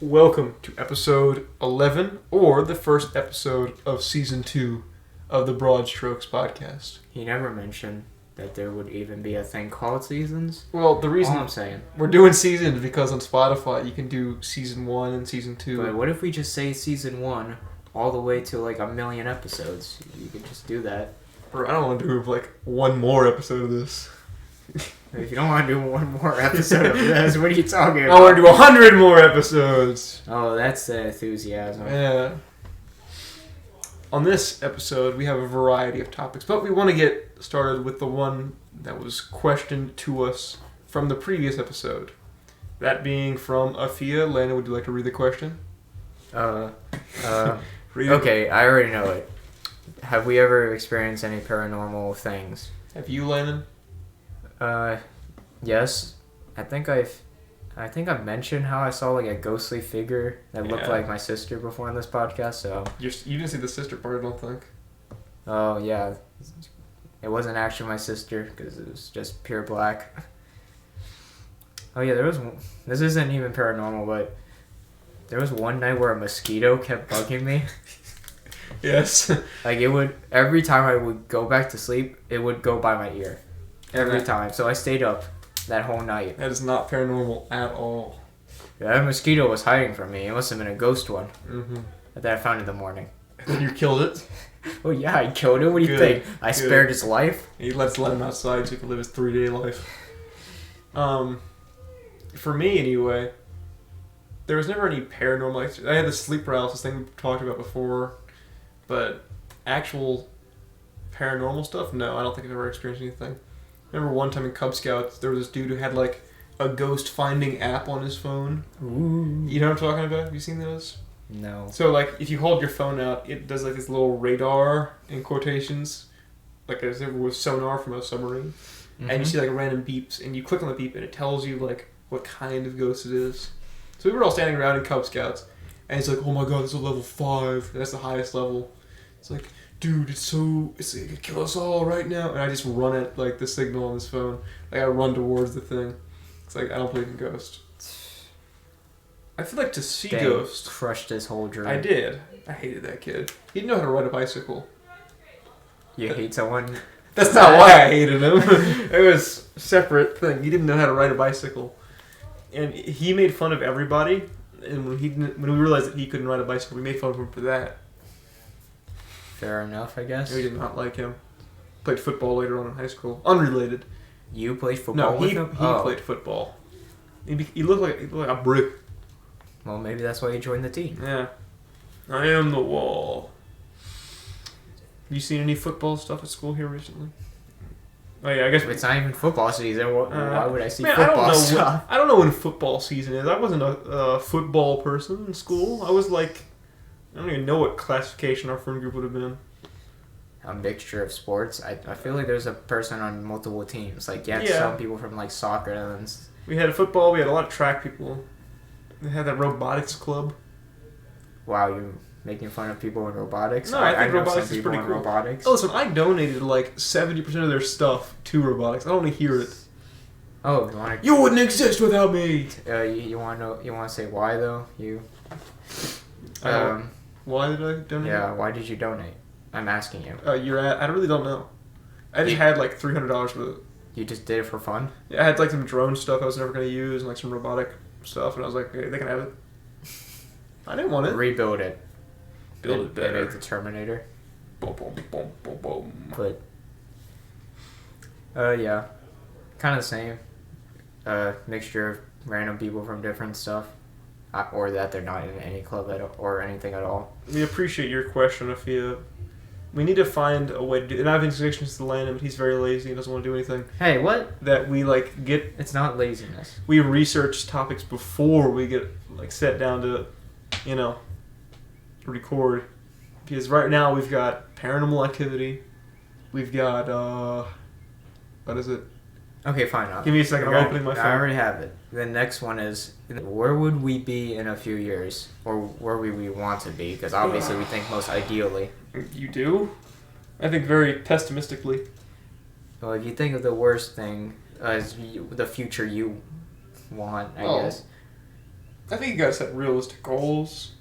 Welcome to episode 11, or the first episode of season 2 of the BroadStrokes podcast. He never mentioned that there would even be a thing called seasons. Well, the reason All I'm saying. we're doing seasons because on Spotify you can do season 1 and season 2. But what if we just say season 1 all the way to like 1,000,000 episodes? You could just do that. Or I don't want to do like one more episode of this. If you don't want to do one more episode of this, what are you talking about? I want to do 100 more episodes. Oh, that's the enthusiasm. Yeah. On this episode, we have a variety of topics, but we want to get started with the one that was questioned to us from the previous episode. That being from Afia. Landon, would you like to read the question? Okay, I already know it. Have we ever experienced any paranormal things? Have you, Landon? Yes. I think I've mentioned how I saw like a ghostly figure that looked like my sister before on this podcast, so... You didn't see the sister part, I don't think. Oh, yeah. It wasn't actually my sister, because it was just pure black. Oh, yeah, this isn't even paranormal, but there was one night where a mosquito kept bugging me. Yes. Like, it would... Every time I would go back to sleep, it would go by my ear. Every time. So I stayed up that whole night. That is not paranormal at all. Yeah, that mosquito was hiding from me. It must have been a ghost one that I found in the morning. And then you killed it? Oh, yeah, I killed it. What do you think? I spared its life? He let him outside so he could live his 3-day life. For me, anyway, there was never any paranormal... I had the sleep paralysis thing we talked about before, but actual paranormal stuff? No, I don't think I've ever experienced anything. I remember one time in Cub Scouts, there was this dude who had like a ghost finding app on his phone. Ooh. You know what I'm talking about? Have you seen those? No. So like, if you hold your phone out, it does like this little radar, in quotations, like as if it was sonar from a submarine. And you see like random beeps, and you click on the beep, and it tells you like what kind of ghost it is. So we were all standing around in Cub Scouts, and it's like, oh my god, this is level 5. That's the highest level. It's like, dude, it's gonna kill us all right now. And I just run at like the signal on his phone. Like I run towards the thing. It's like, I don't believe in ghosts. I feel like to see ghosts. Crushed his whole dream. I did. I hated that kid. He didn't know how to ride a bicycle. You hate someone? That's not why I hated him. It was a separate thing. He didn't know how to ride a bicycle. And he made fun of everybody. And when we realized that he couldn't ride a bicycle, we made fun of him for that. Fair enough, I guess. We did not like him. Played football later on in high school. Unrelated. You played football with him? He played football. He looked like a brick. Well, maybe that's why he joined the team. Yeah. I am the wall. You seen any football stuff at school here recently? Oh yeah, I guess it's not even football season. Why would I see football stuff? I don't know when football season is. I wasn't a football person in school. I was like, I don't even know what classification our friend group would have been. A mixture of sports. I feel like there's a person on multiple teams. Like, some people from like soccer and... We had football. We had a lot of track people. They had that robotics club. Wow, you're making fun of people in robotics? No, I think robotics is pretty cool. Robotics. Oh, listen, I donated like 70% of their stuff to robotics. I don't want to hear it. Oh, you want to... You wouldn't exist without me. You want to know? You want to say why though? Why did I donate? Yeah, why did you donate? I'm asking you. I really don't know. I just had like $300 for it. You just did it for fun? Yeah, I had like some drone stuff I was never going to use and like some robotic stuff, and I was like, hey, they can have it. I didn't want it. Rebuild it. Build it better. They made the Terminator. Boom, boom, boom, boom, boom. But, yeah. Kind of the same. Mixture of random people from different stuff. Or that they're not in any club or anything at all. We appreciate your question, Afia. We need to find a way to do... And I have suggestions to Landon, but he's very lazy and doesn't want to do anything. Hey, what? That we, like, get... It's not laziness. We research topics before we get, like, set down to, record. Because right now we've got paranormal activity. We've got, what is it? Okay, fine. Give me a second. I'm opening my phone. I already have it. The next one is, where would we be in a few years? Or where would we want to be? Because obviously we think most ideally. You do? I think very pessimistically. Well, if you think of the worst thing as the future you want, I guess. I think you gotta set realistic goals.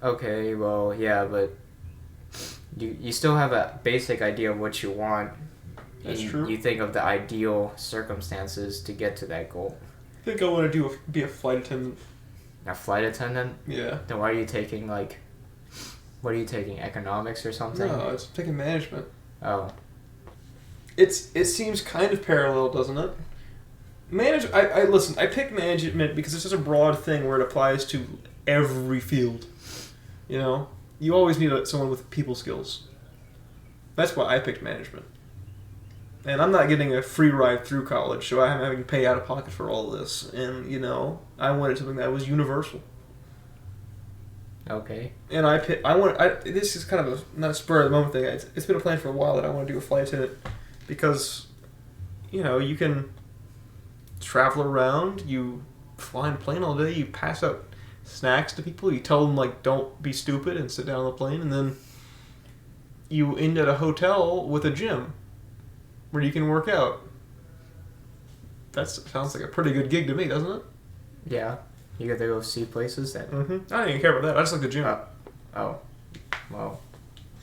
Okay, well, yeah, but you still have a basic idea of what you want. That's true. You think of the ideal circumstances to get to that goal. I think I want to be a flight attendant. A flight attendant? Yeah. Then why are you taking, like... What are you taking? Economics or something? No, it's taking management. Oh. It seems kind of parallel, doesn't it? Listen, I picked management because it's such a broad thing where it applies to every field. You know? You always need someone with people skills. That's why I picked management. And I'm not getting a free ride through college, so I'm having to pay out of pocket for all of this. And, you know, I wanted something that was universal. Okay. And this is kind of not a spur of the moment thing. It's been a plan for a while that I want to do a flight attendant because, you know, you can travel around, you fly in a plane all day, you pass out snacks to people, you tell them, like, don't be stupid and sit down on the plane, and then you end at a hotel with a gym where you can work out. That sounds like a pretty good gig to me, doesn't it? Yeah. You get to go see places that... Mm-hmm. I don't even care about that. I just like the gym. Oh. Well.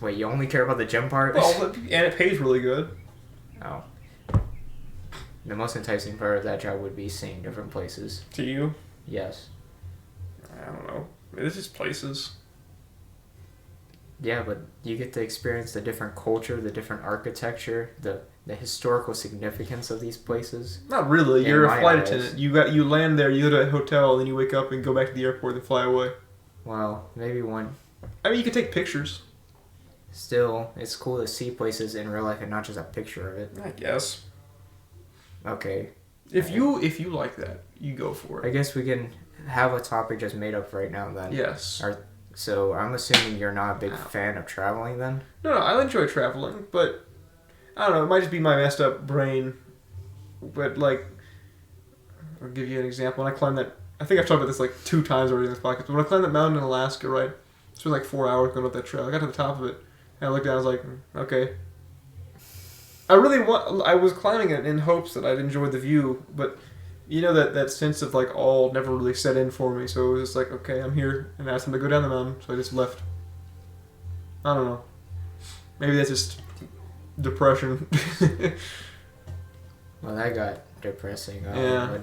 Wait, you only care about the gym part? Well, and it pays really good. Oh. The most enticing part of that job would be seeing different places. To you? Yes. I don't know. This is places. Yeah, but you get to experience the different culture, the different architecture, the historical significance of these places. Not really. You're a flight eyes. attendant. You land there, you go to a hotel, then you wake up and go back to the airport and fly away. Well, maybe one. I mean, you can take pictures. Still, it's cool to see places in real life and not just a picture of it. I guess. Okay. If you like that, you go for I it. guess we can have a topic just made up right now then. Yes. So I'm assuming you're not a big fan of traveling then? No, I enjoy traveling, but I don't know. It might just be my messed up brain. But, like, I'll give you an example. When I climbed that, I think I've talked about this like 2 times already in this podcast. But when I climbed that mountain in Alaska, right? It's been like 4 hours going up that trail. I got to the top of it, and I looked down. I was like, okay. I was climbing it in hopes that I'd enjoy the view, but you know that sense of like all never really set in for me. So it was just like, okay, I'm here, and I asked them to go down the mountain, so I just left. I don't know. Maybe that's just depression. Well, that got depressing. Yeah. But,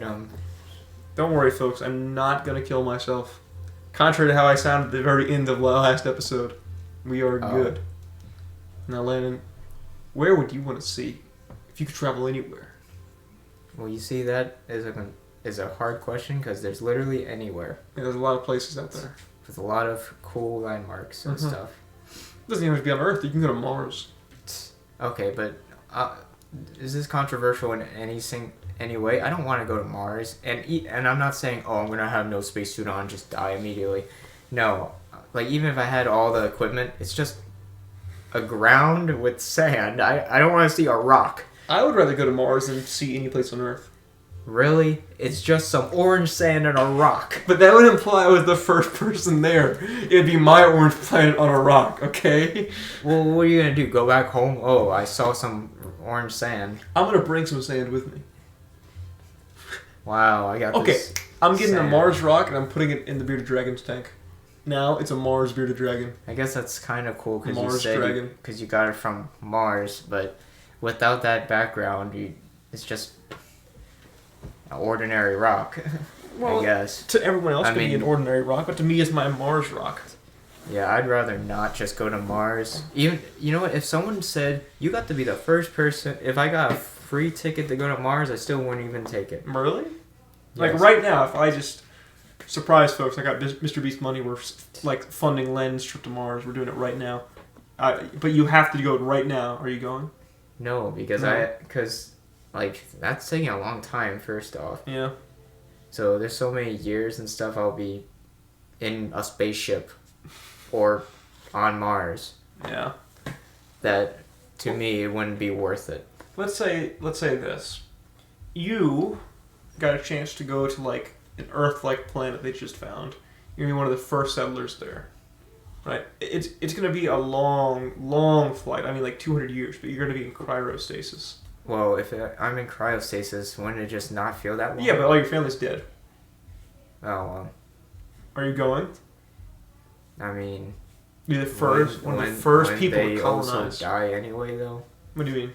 Don't worry, folks. I'm not gonna kill myself. Contrary to how I sounded at the very end of last episode, we are good. Now, Landon, where would you want to see if you could travel anywhere? Well, you see, that is a hard question because there's literally anywhere. Yeah, there's a lot of places out there. With a lot of cool landmarks and stuff. It doesn't even have to be on Earth. You can go to Mars. Okay, but is this controversial in any way? I don't want to go to Mars, and I'm not saying, oh, I'm gonna have no spacesuit on, just die immediately. No, like even if I had all the equipment, it's just a ground with sand. I don't want to see a rock. I would rather go to Mars than see any place on Earth. Really? It's just some orange sand and a rock. But that would imply I was the first person there. It'd be my orange planet on a rock, okay? Well, what are you gonna do? Go back home? Oh, I saw some orange sand. I'm gonna bring some sand with me. Wow, I got this. Okay, I'm getting sand. a Mars rock and I'm putting it in the bearded dragon's tank. Now it's a Mars bearded dragon. I guess that's kind of cool because Mars dragon. Because you got it from Mars, but without that background, it's just an ordinary rock. Well, I guess to everyone else, it could be an ordinary rock, but to me, it's my Mars rock. Yeah, I'd rather not just go to Mars. Even, you know what? If someone said you got to be the first person, if I got a free ticket to go to Mars, I still wouldn't even take it. Really? Yes. Like right now, if I just surprise folks, I got Mr. Beast money. We're like funding Landon's trip to Mars. We're doing it right now. But you have to go right now. Are you going? No, because like that's taking a long time. First off. Yeah. So there's so many years and stuff. I'll be in a spaceship or on Mars. Yeah. That to me it wouldn't be worth it. Let's say this. You got a chance to go to like an Earth-like planet they just found. You're gonna be one of the first settlers there, right? It's gonna be a long flight. I mean, like 200 years, but you're gonna be in cryostasis. Well, if I'm in cryostasis, wouldn't it just not feel that long? Yeah, but all your family's dead. Oh well. Are you going? I mean, Be the first one of the first people to they colonize. also die anyway, though. What do you mean?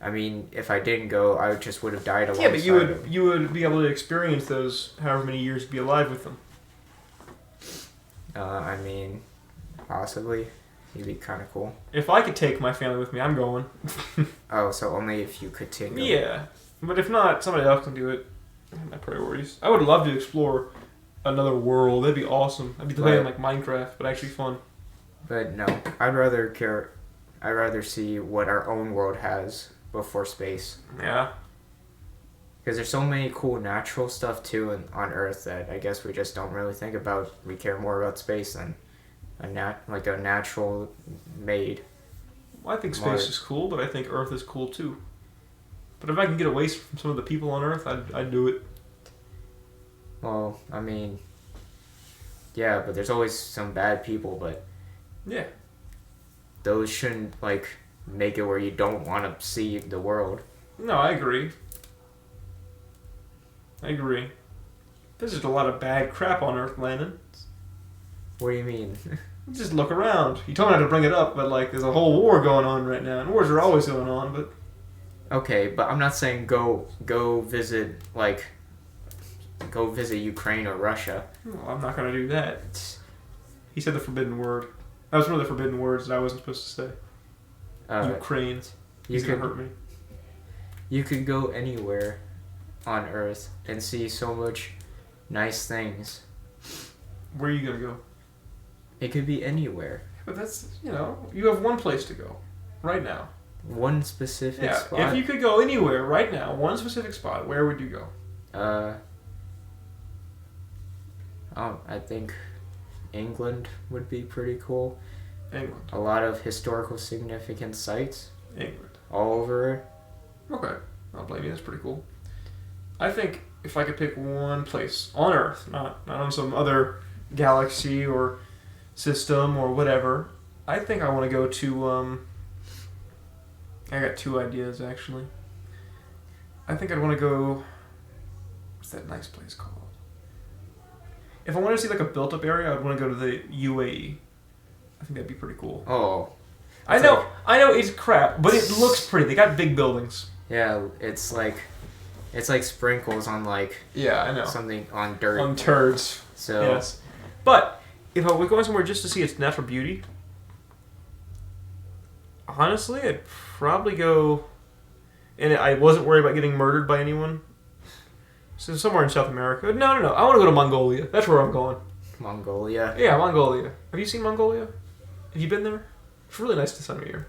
I mean, if I didn't go, I just would have died alongside. Yeah, but them. you would be able to experience those however many years to be alive with them. I mean, possibly. It'd be kind of cool. If I could take my family with me, I'm going. Oh, so only if you could take them. Yeah, but if not, somebody else can do it. I have my priorities. I would love to explore another world. That'd be awesome. I'd be playing like Minecraft, but actually fun. But no, I'd rather see what our own world has before space. Yeah. Because there's so many cool natural stuff too on Earth that I guess we just don't really think about. We care more about space than a natural made. Well, I think space is cool, but I think Earth is cool too. But if I can get away from some of the people on Earth, I'd do it. Well, I mean, yeah, but there's always some bad people, but yeah, those shouldn't make it where you don't want to see the world. No, I agree. There's just a lot of bad crap on Earth, Landon. What do you mean? Just look around. You told me not to bring it up, but there's a whole war going on right now, and wars are always going on. But okay, but I'm not saying go visit Ukraine or Russia. well, I'm not gonna do that. He said the forbidden word. That was one of the forbidden words that I wasn't supposed to say. Ukraine. He's gonna hurt me. You could go anywhere on Earth and see so much nice things. Where are you gonna go? It could be anywhere. But that's, you have one place to go right now. One specific spot? If you could go anywhere right now, one specific spot, where would you go? I think England would be pretty cool. England. A lot of historical significant sites. England. All over it. Okay. I'll blame you. That's pretty cool. I think if I could pick one place on Earth, not on some other galaxy or system or whatever, I think I want to go to, I got two ideas, actually. I think I'd want to go, what's that nice place called? If I wanted to see a built-up area, I'd want to go to the UAE. I think that'd be pretty cool. Oh. I know it's crap, but it looks pretty. They got big buildings. Yeah, it's like sprinkles on yeah, I know, something on dirt. On turds. So yes. But if I was going somewhere just to see its natural beauty, honestly, I'd probably go, and I wasn't worried about getting murdered by anyone. So somewhere in South America. No. I want to go to Mongolia. That's where I'm going. Mongolia. Yeah, Mongolia. Have you seen Mongolia? Have you been there? It's really nice this time of year.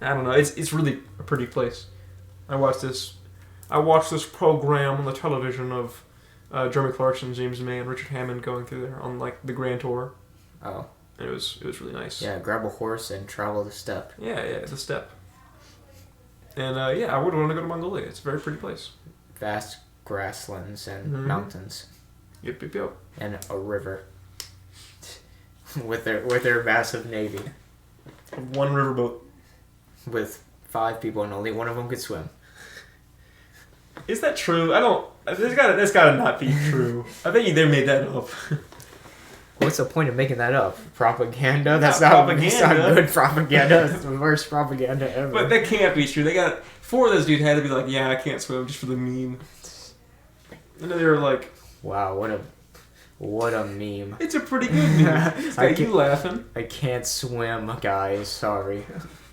I don't know. It's really a pretty place. I watched this program on the television of Jeremy Clarkson, James May, and Richard Hammond going through there on the Grand Tour. Oh. And it was really nice. Yeah, grab a horse and travel the steppe. Yeah, the steppe. And I would want to go to Mongolia. It's a very pretty place. Vast grasslands and mountains. Yep. And a river. with their massive navy. One riverboat. With 5 people and only one of them could swim. Is that true? I don't. That's gotta not be true. I think they made that up. What's the point of making that up? Propaganda? That's not good propaganda. It's the worst propaganda ever. But that can't be true. They got 4 of those dudes had to be I can't swim just for the meme. And then they were like, wow, what a meme. It's a pretty good meme. It's got you laughing. I can't swim, guys. Sorry.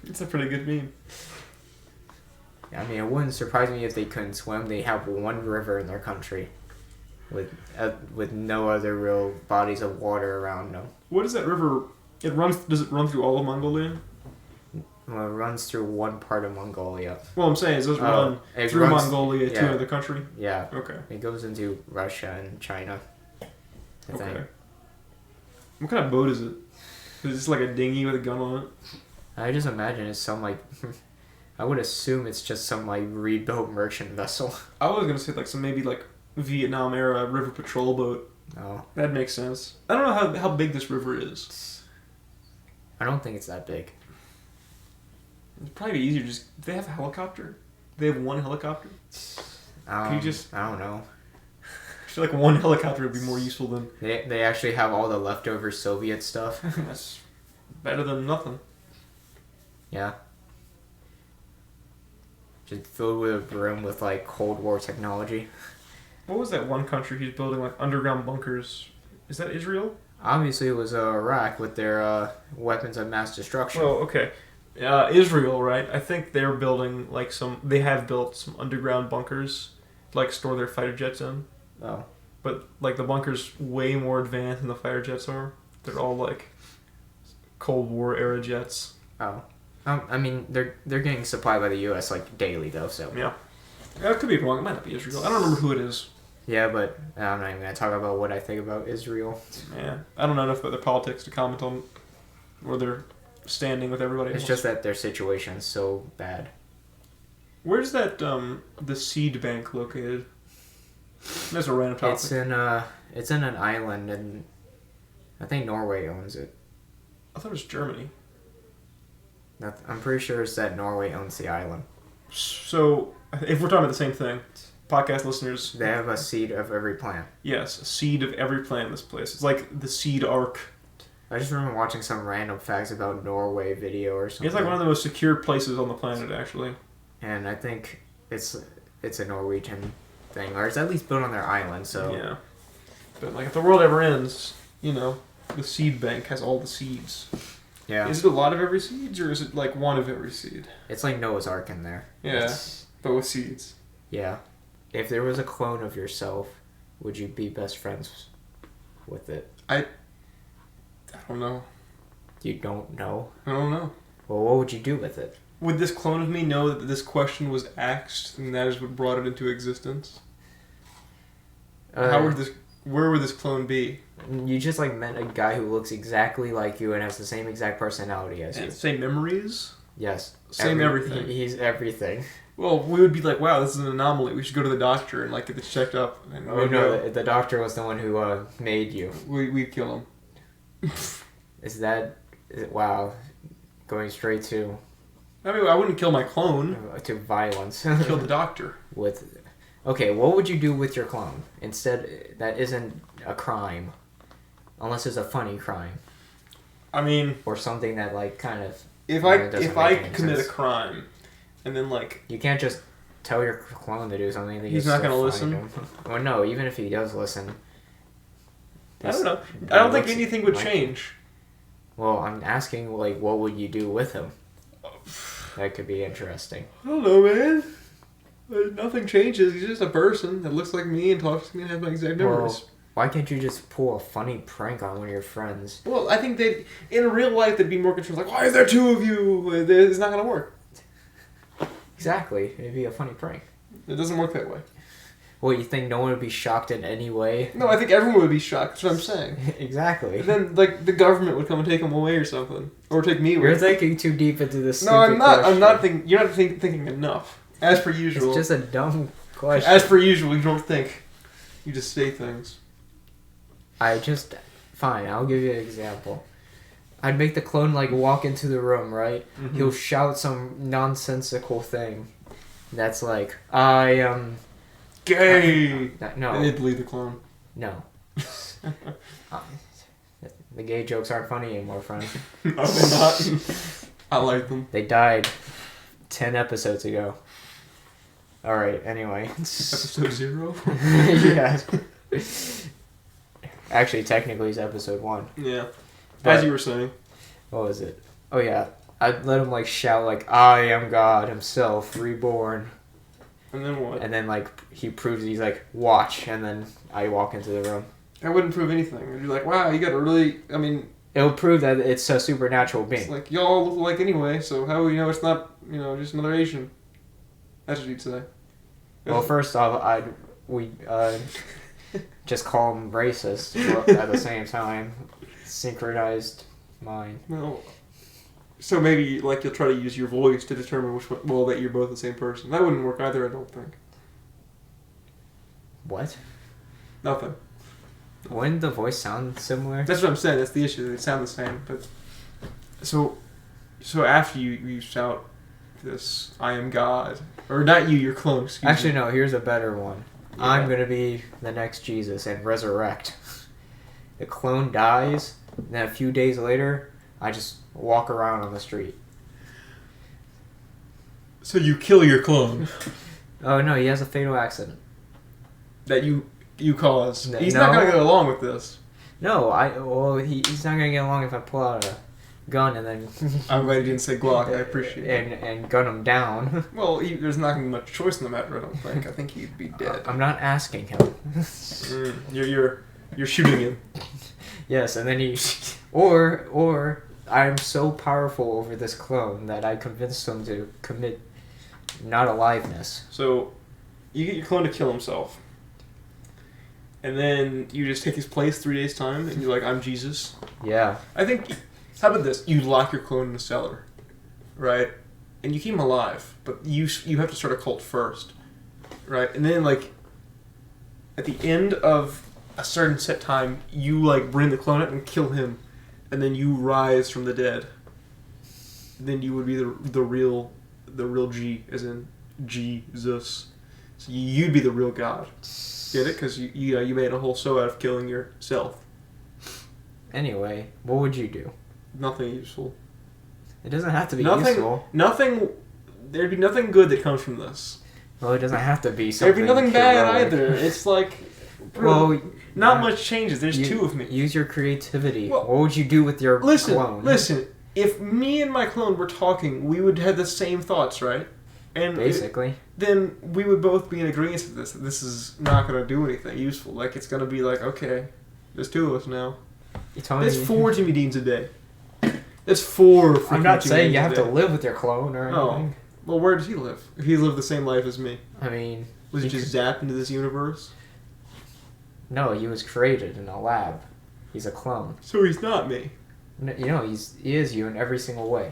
It's a pretty good meme. I mean, it wouldn't surprise me if they couldn't swim. They have one river in their country, with no other real bodies of water around them. What is that river? Does it run through all of Mongolia? Well, it runs through one part of Mongolia. Well, I'm saying does it run through Mongolia to another country? Yeah. Okay. It goes into Russia and China. I think. What kind of boat is it? Is it a dinghy with a gun on it? I just imagine it's some I would assume it's just some rebuilt merchant vessel. I was gonna say some maybe Vietnam era river patrol boat. Oh. That makes sense. I don't know how big this river is. I don't think it's that big. It'd probably be easier do they have a helicopter? They have one helicopter? I don't know. feel like one helicopter would be more useful than... They actually have all the leftover Soviet stuff. That's better than nothing. Yeah. Just filled with a room with, like, Cold War technology. What was that one country who's building, like, underground bunkers? Is that Israel? Obviously, it was Iraq with their weapons of mass destruction. Oh, okay. Israel, right? I think they're building, like, they have built some underground bunkers to, like, store their fighter jets in. Oh. But, like, the bunkers way more advanced than the fighter jets are. They're all, like, Cold War era jets. Oh. I mean, they're getting supplied by the U.S. like daily though, so. Yeah. I could be wrong. It might not be Israel. I don't remember who it is. Yeah, but I'm not even gonna talk about what I think about Israel. Yeah, I don't know enough about their politics to comment on where they're standing with everybody else. It's just that their situation is so bad. Where's that the seed bank located? That's a random topic. It's in an island, and I think Norway owns it. I thought it was Germany. I'm pretty sure it's that Norway owns the island. So, if we're talking about the same thing, podcast listeners... They have a seed of every plant. Yes, a seed of every plant in this place. It's like the seed arc. I just remember watching some random facts about Norway video or something. It's like one of the most secure places on the planet, actually. And I think it's a Norwegian thing, or it's at least built on their island, so... Yeah. But, like, if the world ever ends, you know, the seed bank has all the seeds. Yeah. Is it a lot of every seed, or is it like one of every seed? It's like Noah's Ark in there. Yeah, but with seeds. Yeah. If there was a clone of yourself, would you be best friends with it? I don't know. You don't know? I don't know. Well, what would you do with it? Would this clone of me know that this question was asked, and that is what brought it into existence? Where would this clone be? You just like met a guy who looks exactly like you and has the same exact personality as you. Same memories? Yes. Same everything. He's everything. Well, we would be like, wow, this is an anomaly. We should go to the doctor and like get this checked up. And oh no, the doctor was the one who made you. We'd kill him. Wow, going straight to... I mean, I wouldn't kill my clone. To violence. Kill the doctor. Okay, what would you do with your clone? Instead, that isn't a crime. Unless it's a funny crime. I mean... Or something that, like, kind of... If I commit a crime, and then, like... You can't just tell your clone to do something. He's not going to listen? Well, no, even if he does listen... I don't know. I don't think anything would change. Well, I'm asking, like, what would you do with him? That could be interesting. I don't know, man. Nothing changes. He's just a person that looks like me and talks to me and has my exact memories. Well, why can't you just pull a funny prank on one of your friends? Well, I think in real life, they'd be more concerned. Like, why is there two of you? It's not going to work. Exactly. It'd be a funny prank. It doesn't work that way. Well, you think no one would be shocked in any way? No, I think everyone would be shocked. That's what I'm saying. Exactly. And then, like, the government would come and take him away or something. Or take me away. You're thinking too deep into this. No, I'm not. Question. I'm not thinking. You're not thinking enough. As per usual. It's just a dumb question. As per usual, you don't think. You just say things. Fine, I'll give you an example. I'd make the clone, like, walk into the room, right? Mm-hmm. He'll shout some nonsensical thing. That's like, I am... Gay! No. And they'd believe the clone. No. The gay jokes aren't funny anymore, friend. No, they're not. I like them. They died 10 episodes ago. Alright, anyway. Episode 0? Yeah. Actually, technically, it's episode 1. Yeah. As you were saying. What was it? Oh, yeah. I'd let him, like, shout, like, I am God himself, reborn. And then what? And then, like, he proves he's like, watch. And then I walk into the room. I wouldn't prove anything. I'd be like, wow, you got a really... I mean... It'll prove that it's a supernatural being. It's like, y'all look alike anyway, so how will you know it's not, just another Asian? That's what you'd say. Well, first off, we just call him racist at the same time. Synchronized mind. No. So maybe, like, you'll try to use your voice to determine which one... Well, that you're both the same person. That wouldn't work either, I don't think. What? Nothing. Wouldn't the voice sound similar? That's what I'm saying. That's the issue. They sound the same. But so after you shout this, I am God. Or not you, your clone, excuse Actually, me. no. Here's a better one. I'm gonna be the next Jesus and resurrect. The clone dies, and then a few days later, I just walk around on the street. So you kill your clone. Oh no, he has a fatal accident. That you caused. He's No. not gonna go along with this. No, he's not gonna get along if I pull out a gun and then I'm glad you didn't say Glock. I appreciate it. and gun him down. Well, there's not gonna be much choice in the matter. I don't think. I think he'd be dead. I'm not asking him. You're shooting him. Yes, and then he, or I'm so powerful over this clone that I convinced him to commit not aliveness. So, you get your clone to kill himself, and then you just take his place 3 days time, and you're like, I'm Jesus. Yeah. I think. How about this? You lock your clone in the cellar, right? And you keep him alive, but you have to start a cult first, right? And then like, at the end of a certain set time, you like bring the clone out and kill him, and then you rise from the dead. Then you would be the real G, as in Jesus. So you'd be the real God. Get it? Because you made a whole show out of killing yourself. Anyway, what would you do? Nothing useful. It doesn't have to be useful. Nothing. There'd be nothing good that comes from this. Well, it doesn't have to be something. There'd be nothing bad heroic. either. It's like, well, not much changes. There's two of me. Use your creativity. Well, what would you do with your clone? Listen. If me and my clone were talking, we would have the same thoughts, right? And basically. Then we would both be in agreement with this. That this is not going to do anything useful. Like it's going to be like, okay, there's two of us now. That's 4 Jimmy Deans a day. That's 4. I'm not saying you have to live with your clone or anything. Well, where does he live? If he lived the same life as me, I mean, was he just zapped into this universe? No, he was created in a lab. He's a clone. So he's not me. You know, he is you in every single way.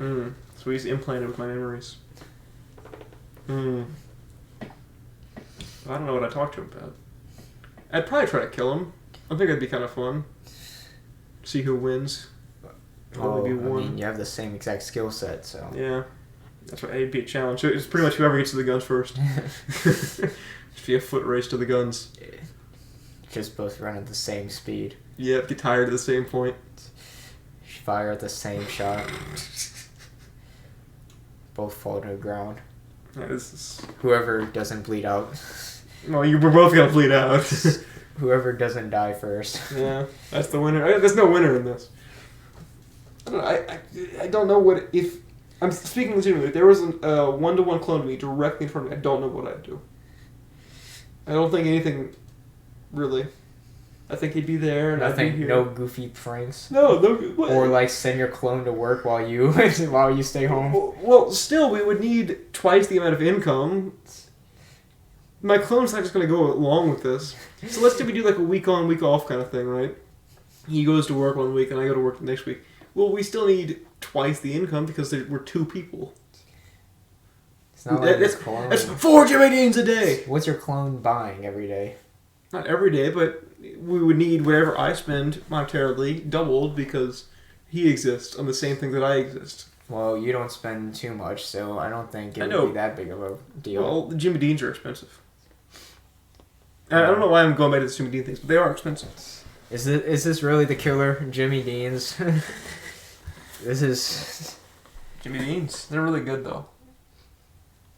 So he's implanted with my memories. I don't know what I'd talk to him about. I'd probably try to kill him. I think that'd be kind of fun. See who wins. Oh, I mean, you have the same exact skill set, so... Yeah. That's why it'd be a challenge. So it's pretty much whoever gets to the guns first. Just be a foot race to the guns. Just both run at the same speed. Yep, get tired at the same point. Fire at the same shot. Both fall to the ground. Yeah, this is... Whoever doesn't bleed out. Well, we're both gonna bleed out. Whoever doesn't die first. Yeah, that's the winner. There's no winner in this. I don't know. I don't know what... If... I'm speaking legitimately. If there was a 1-to-1 clone of me directly in front of me, I don't know what I'd do. I don't think anything... Really. I think he'd be there and I'd be here. No goofy pranks. No. What? Or like send your clone to work while you stay home. Well, still, we would need twice the amount of income. My clone's not just going to go along with this. So let's say we do like a week on, week off kind of thing, right? He goes to work 1 week and I go to work the next week. Well, we still need twice the income because we're 2 people. It's not like this clone. That's 4 Jimmy Deans a day. What's your clone buying every day? Not every day, but we would need whatever I spend monetarily doubled because he exists on the same thing that I exist. Well, you don't spend too much, so I don't think it would be that big of a deal. Well, the Jimmy Deans are expensive. I don't know why I'm going back to the Jimmy Dean things, but they are expensive. Is this really the killer, Jimmy Deans? This is... Jimmy Deans. They're really good, though.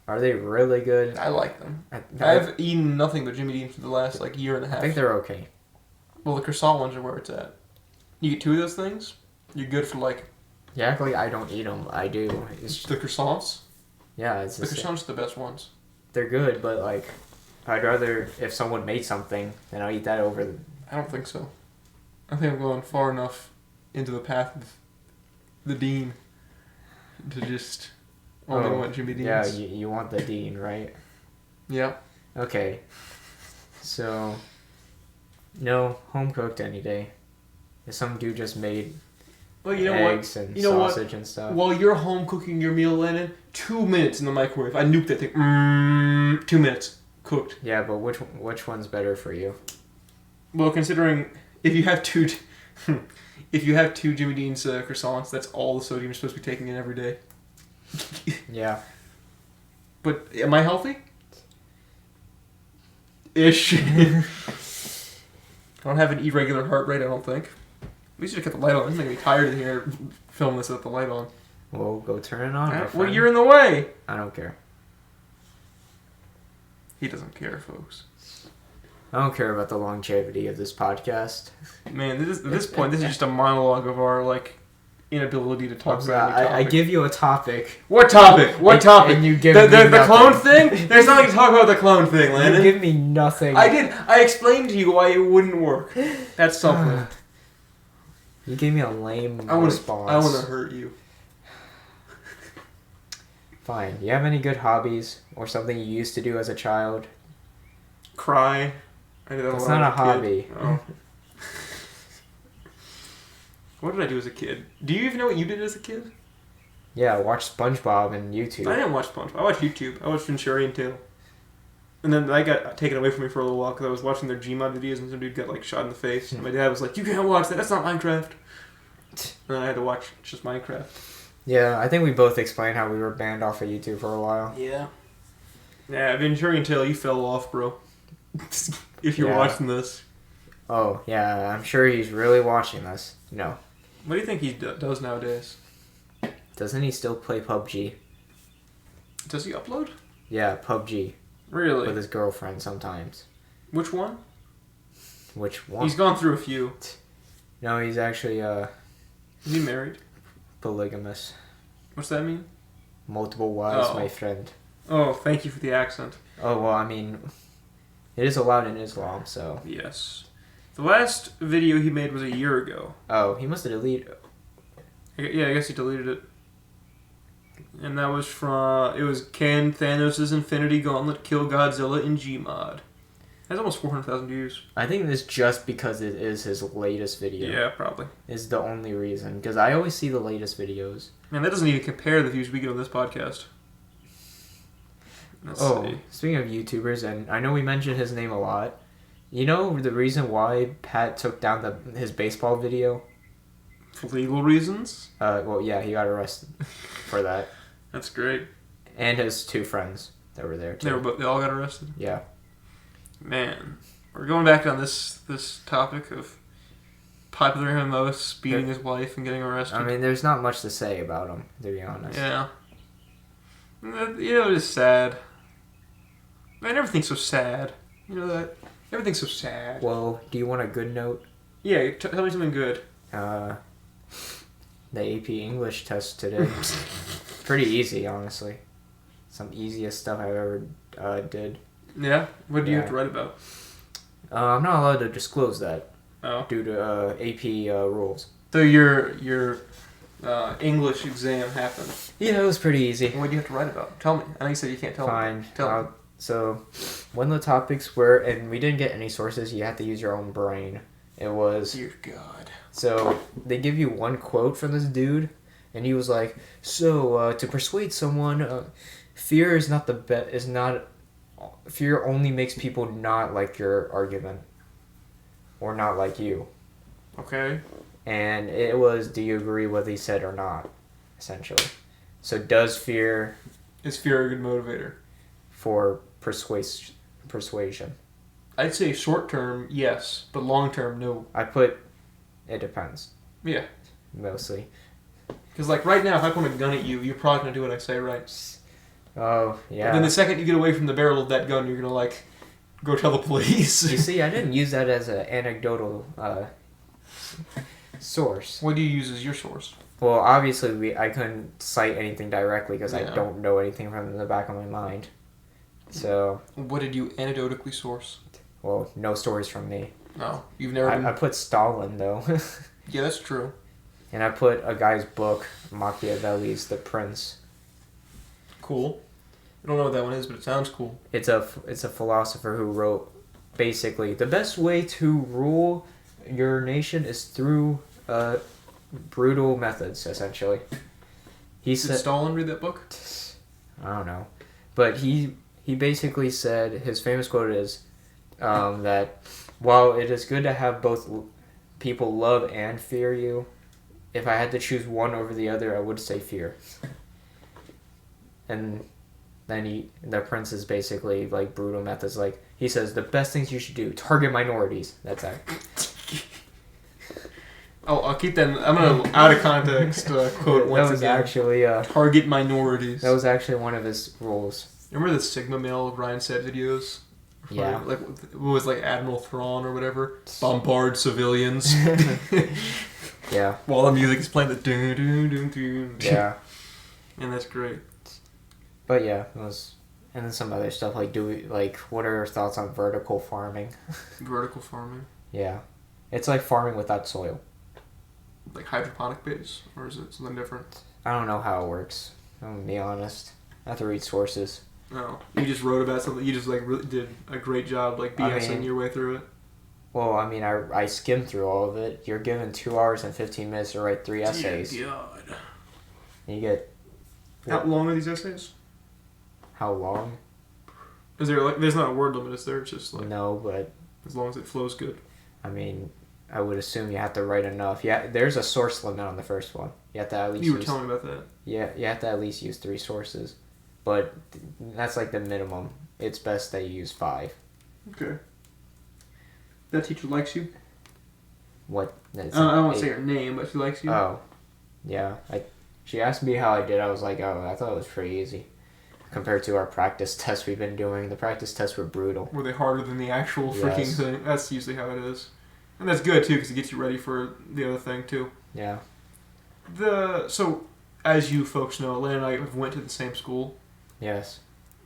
Are they really good? I like them. I've eaten nothing but Jimmy Deans for the last, year and a half. I think they're okay. Well, the croissant ones are where it's at. You get 2 of those things, you're good for, Yeah, actually, I don't eat them. I do. It's the croissants? Yeah, it's the croissants are the best ones. They're good, but, I'd rather, if someone made something, then I'll eat that over... I don't think so. I think I'm going far enough into the path of the Dean to just only want Jimmy Deans. Yeah, you want the Dean, right? Yeah. Okay. So, no, home cooked any day. If some dude just made eggs and sausage and stuff. While you're home cooking your meal, Landon, 2 minutes in the microwave. I nuked that thing. 2 minutes. Cooked. Yeah, but which one's better for you? Well, considering if you have two Jimmy Dean's croissants, that's all the sodium you're supposed to be taking in every day. Yeah. But am I healthy? Ish. I don't have an irregular heart rate, I don't think. We should have kept the light on. I'm going to be tired in here filming this with the light on. Well, go turn it on, my Well, friend. you're in the way. I don't care. He doesn't care, folks. I don't care about the longevity of this podcast. Man, at this point, this is just a monologue of our, like, inability to talk about any topic. I give you a topic. What topic? What topic? And you give the me nothing. clone thing? There's nothing to talk about the clone thing, Landon. You give me nothing. I did. I explained to you why it wouldn't work. That's something. You gave me a lame response. I want to hurt you. Fine. You have any good hobbies or something you used to do as a child? Cry. I did that That's when I not a was hobby. kid. Oh. What did I do as a kid? Do you even know what you did as a kid? Yeah, watch SpongeBob and YouTube. I didn't watch SpongeBob. I watched YouTube. I watched Venturian Tale. And then that got taken away from me for a little while because I was watching their Gmod videos and some dude got like shot in the face. And my dad was like, "You can't watch that. That's not Minecraft." And then I had to watch just Minecraft. Yeah, I think we both explained how we were banned off of YouTube for a while. Yeah. Yeah, Venturian Tale, you fell off, bro. If you're watching this. Oh, yeah, I'm sure he's really watching this. No. What do you think he does nowadays? Doesn't he still play PUBG? Does he upload? Yeah, PUBG. Really? With his girlfriend sometimes. Which one? Which one? He's gone through a few. No, he's actually, Is he married? polygamous. What's that mean? Multiple wives, Oh. my friend. Oh, thank you for the accent. Oh, well, I mean, it is allowed in Islam, so. Yes. The last video he made was a year ago. Oh, he must have deleted it. Yeah, I guess he deleted it. And that was it was Can Thanos' Infinity Gauntlet kill Godzilla in Gmod? That's almost 400,000 views. I think this just because it is his latest video. Yeah, probably. Is the only reason. Because I always see the latest videos. Man, that doesn't even compare to the views we get on this podcast. Let's see. Speaking of YouTubers, and I know we mentioned his name a lot. You know the reason why Pat took down his baseball video? For legal reasons? Well, yeah, he got arrested for that. That's great. And his two friends that were there, too. They all got arrested? Yeah. Man. We're going back on this topic of popular MMOs beating his wife and getting arrested. I mean, there's not much to say about him, to be honest. Yeah. You know, it's sad. Man, everything's so sad. You know that? Everything's so sad. Well, do you want a good note? Yeah, tell me something good. The AP English test today. Pretty easy, honestly. Some easiest stuff I've ever did. Yeah? What do you have to write about? I'm not allowed to disclose that. Oh. Due to AP rules. So your English exam happened. Yeah, it was pretty easy. What do you have to write about? Tell me. I know you said you can't tell me. Fine. Tell me. So, one of the topics were, and we didn't get any sources, you have to use your own brain. It was... Dear God. So, they give you one quote from this dude, and he was like, to persuade someone, fear is not the fear only makes people not like your argument. Or not like you. Okay. And it was, do you agree with what he said or not? Essentially. So, is fear a good motivator? For persuasion. I'd say short term, yes, but long term, no. It depends. Yeah. Mostly. Because, like, right now, if I point a gun at you, you're probably going to do what I say, right? Oh, yeah. And then the second you get away from the barrel of that gun, you're going to, like, go tell the police. You see, I didn't use that as an anecdotal source. What do you use as your source? Well, obviously, I couldn't cite anything directly because I don't know anything from the back of my mind. So... What did you anecdotally source? Well, no stories from me. No. You've never been... I put Stalin, though. Yeah, that's true. And I put a guy's book, Machiavelli's The Prince. Cool. I don't know what that one is, but it sounds cool. It's a philosopher who wrote, basically, the best way to rule your nation is through brutal methods, essentially. Did Stalin read that book? I don't know. But he basically said, his famous quote is that while it is good to have both people love and fear you, if I had to choose one over the other, I would say fear. And then the prince is basically like brutal methods. Like he says, the best things you should do: target minorities. That's that. I'll keep that. I'm gonna out of context quote once That was again. actually Target minorities. that was actually one of his rules. Remember the Sigma Male Ryan said videos? Yeah. Like what was like Admiral Thrawn or whatever? Bombard civilians. Yeah. While the music is playing the doo doo doo doo. Yeah. And that's great. But yeah, it was, and then some other stuff like what are your thoughts on vertical farming? Vertical farming. Yeah, it's like farming without soil. Like hydroponic base, or is it something different? I don't know how it works. I'm gonna be honest. I have to read sources. No, you just wrote about something. You just like really did a great job, like BSing your way through it. Well, I mean, I skimmed through all of it. You're given 2 hours and 15 minutes to write 3 essays. Dear God. And you get. How long are these essays? How long? Is there like? There's not a word limit, is there? It's just like. No, but. As long as it flows good. I mean, I would assume you have to write enough. Yeah, there's a source limit on the first one. You have to at least. You were telling me about that. Yeah, you have to at least use 3 sources, but that's like the minimum. It's best that you use 5. Okay. That teacher likes you? What? I don't want to say her name, but she likes you. Oh, yeah. She asked me how I did. I was like, oh, I thought it was pretty easy. Compared to our practice tests we've been doing. The practice tests were brutal. Were they harder than the actual freaking Yes. thing? That's usually how it is. And that's good, too, because it gets you ready for the other thing, too. Yeah. So, as you folks know, Landon and I have went to the same school. Yes.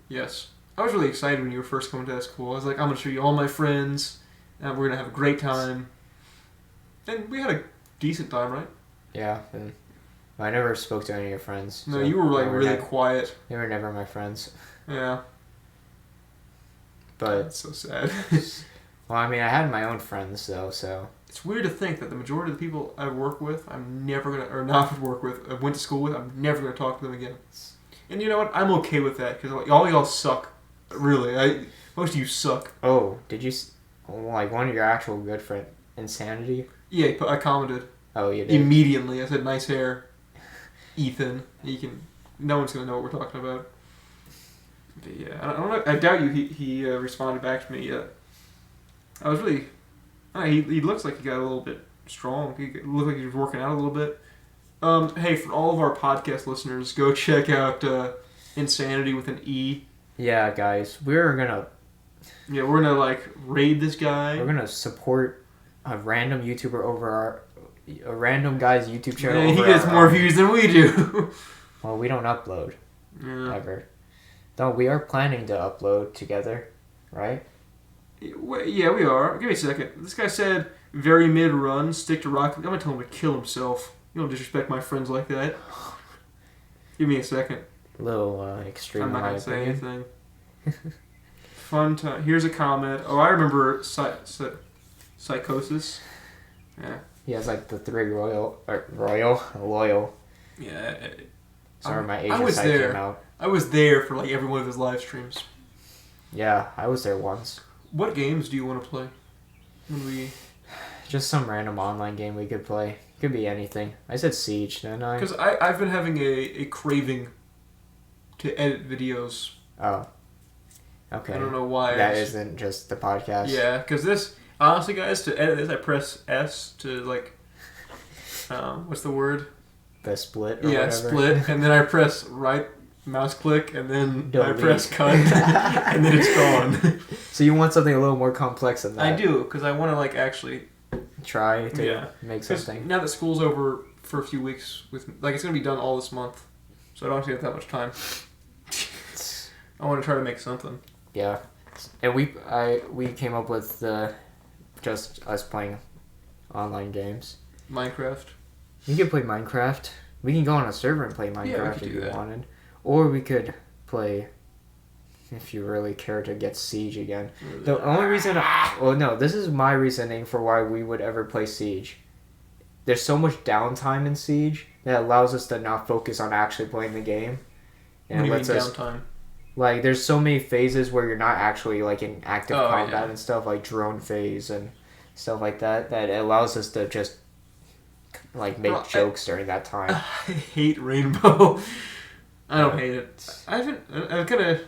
Yes. I was really excited when you were first coming to that school. I was like, I'm going to show you all my friends, and we're going to have a great time. And we had a decent time, right? Yeah. And I never spoke to any of your friends. No, so you were like they really quiet. They were never my friends. Yeah. But That's so sad. well, I mean, I had my own friends though, so It's weird to think that the majority of the people I work with, I'm never going to, or not work with, I went to school with, I'm never going to talk to them again. And you know what? I'm okay with that, because all y'all suck. Really. Most of you suck. oh, did you like one of your actual good friend Insanity? Yeah, I commented. Oh, you did. Immediately. I said, nice hair. Ethan. No one's going to know what we're talking about. But yeah, I don't know. I doubt you he responded back to me yet. I was really... he looks like he got a little bit strong. He looked like he was working out a little bit. Hey, for all of our podcast listeners, go check out Insanity with an E. Yeah, guys, we're gonna raid this guy. We're gonna support a random YouTuber over a random guy's YouTube channel. Yeah, he gets more views than we do. Well, we don't upload Yeah. ever. Though we are planning to upload together, right? Yeah, we are. Give me a second. This guy said, very mid-run, stick to Rocket League. I'm going to tell him to kill himself. You don't disrespect my friends like that. Give me a second. A little extreme. I'm not going to say anything. Fun time. Here's a comment. Oh, I remember Psychosis. Yeah. He has like the 3 loyal. Yeah. Sorry, my I Asian was side there. came out. I was there for like every one of his live streams. Yeah, I was there once. What games do you want to play? Just some random online game we could play. Could be anything. I said Siege, didn't I? Because I've been having a craving to edit videos. Oh. Okay. I don't know why. That isn't just the podcast. Yeah, because this... Honestly, guys, to edit this, I press S to, like... what's the word? The split or yeah, whatever. split. And then I press right mouse click, and then I Delete. press cut, and then it's gone. So you want something a little more complex than that? I do, because I want to, like, actually... Try to make something. Now that school's over for a few weeks, it's going to be done all this month, so I don't actually have that much time. I want to try to make something. Yeah. And we came up with just us playing online games. Minecraft. We could play Minecraft. We can go on a server and play Minecraft if you wanted. Or we could play, if you really care to get Siege again. The only reason... this is my reasoning for why we would ever play Siege. There's so much downtime in Siege that allows us to not focus on actually playing the game. And what do you mean lets us, downtime? Like, there's so many phases where you're not actually, like, in active combat yeah. and stuff, like drone phase and stuff like that it allows us to just, like, make jokes during that time. I hate Rainbow. I don't hate it. I haven't.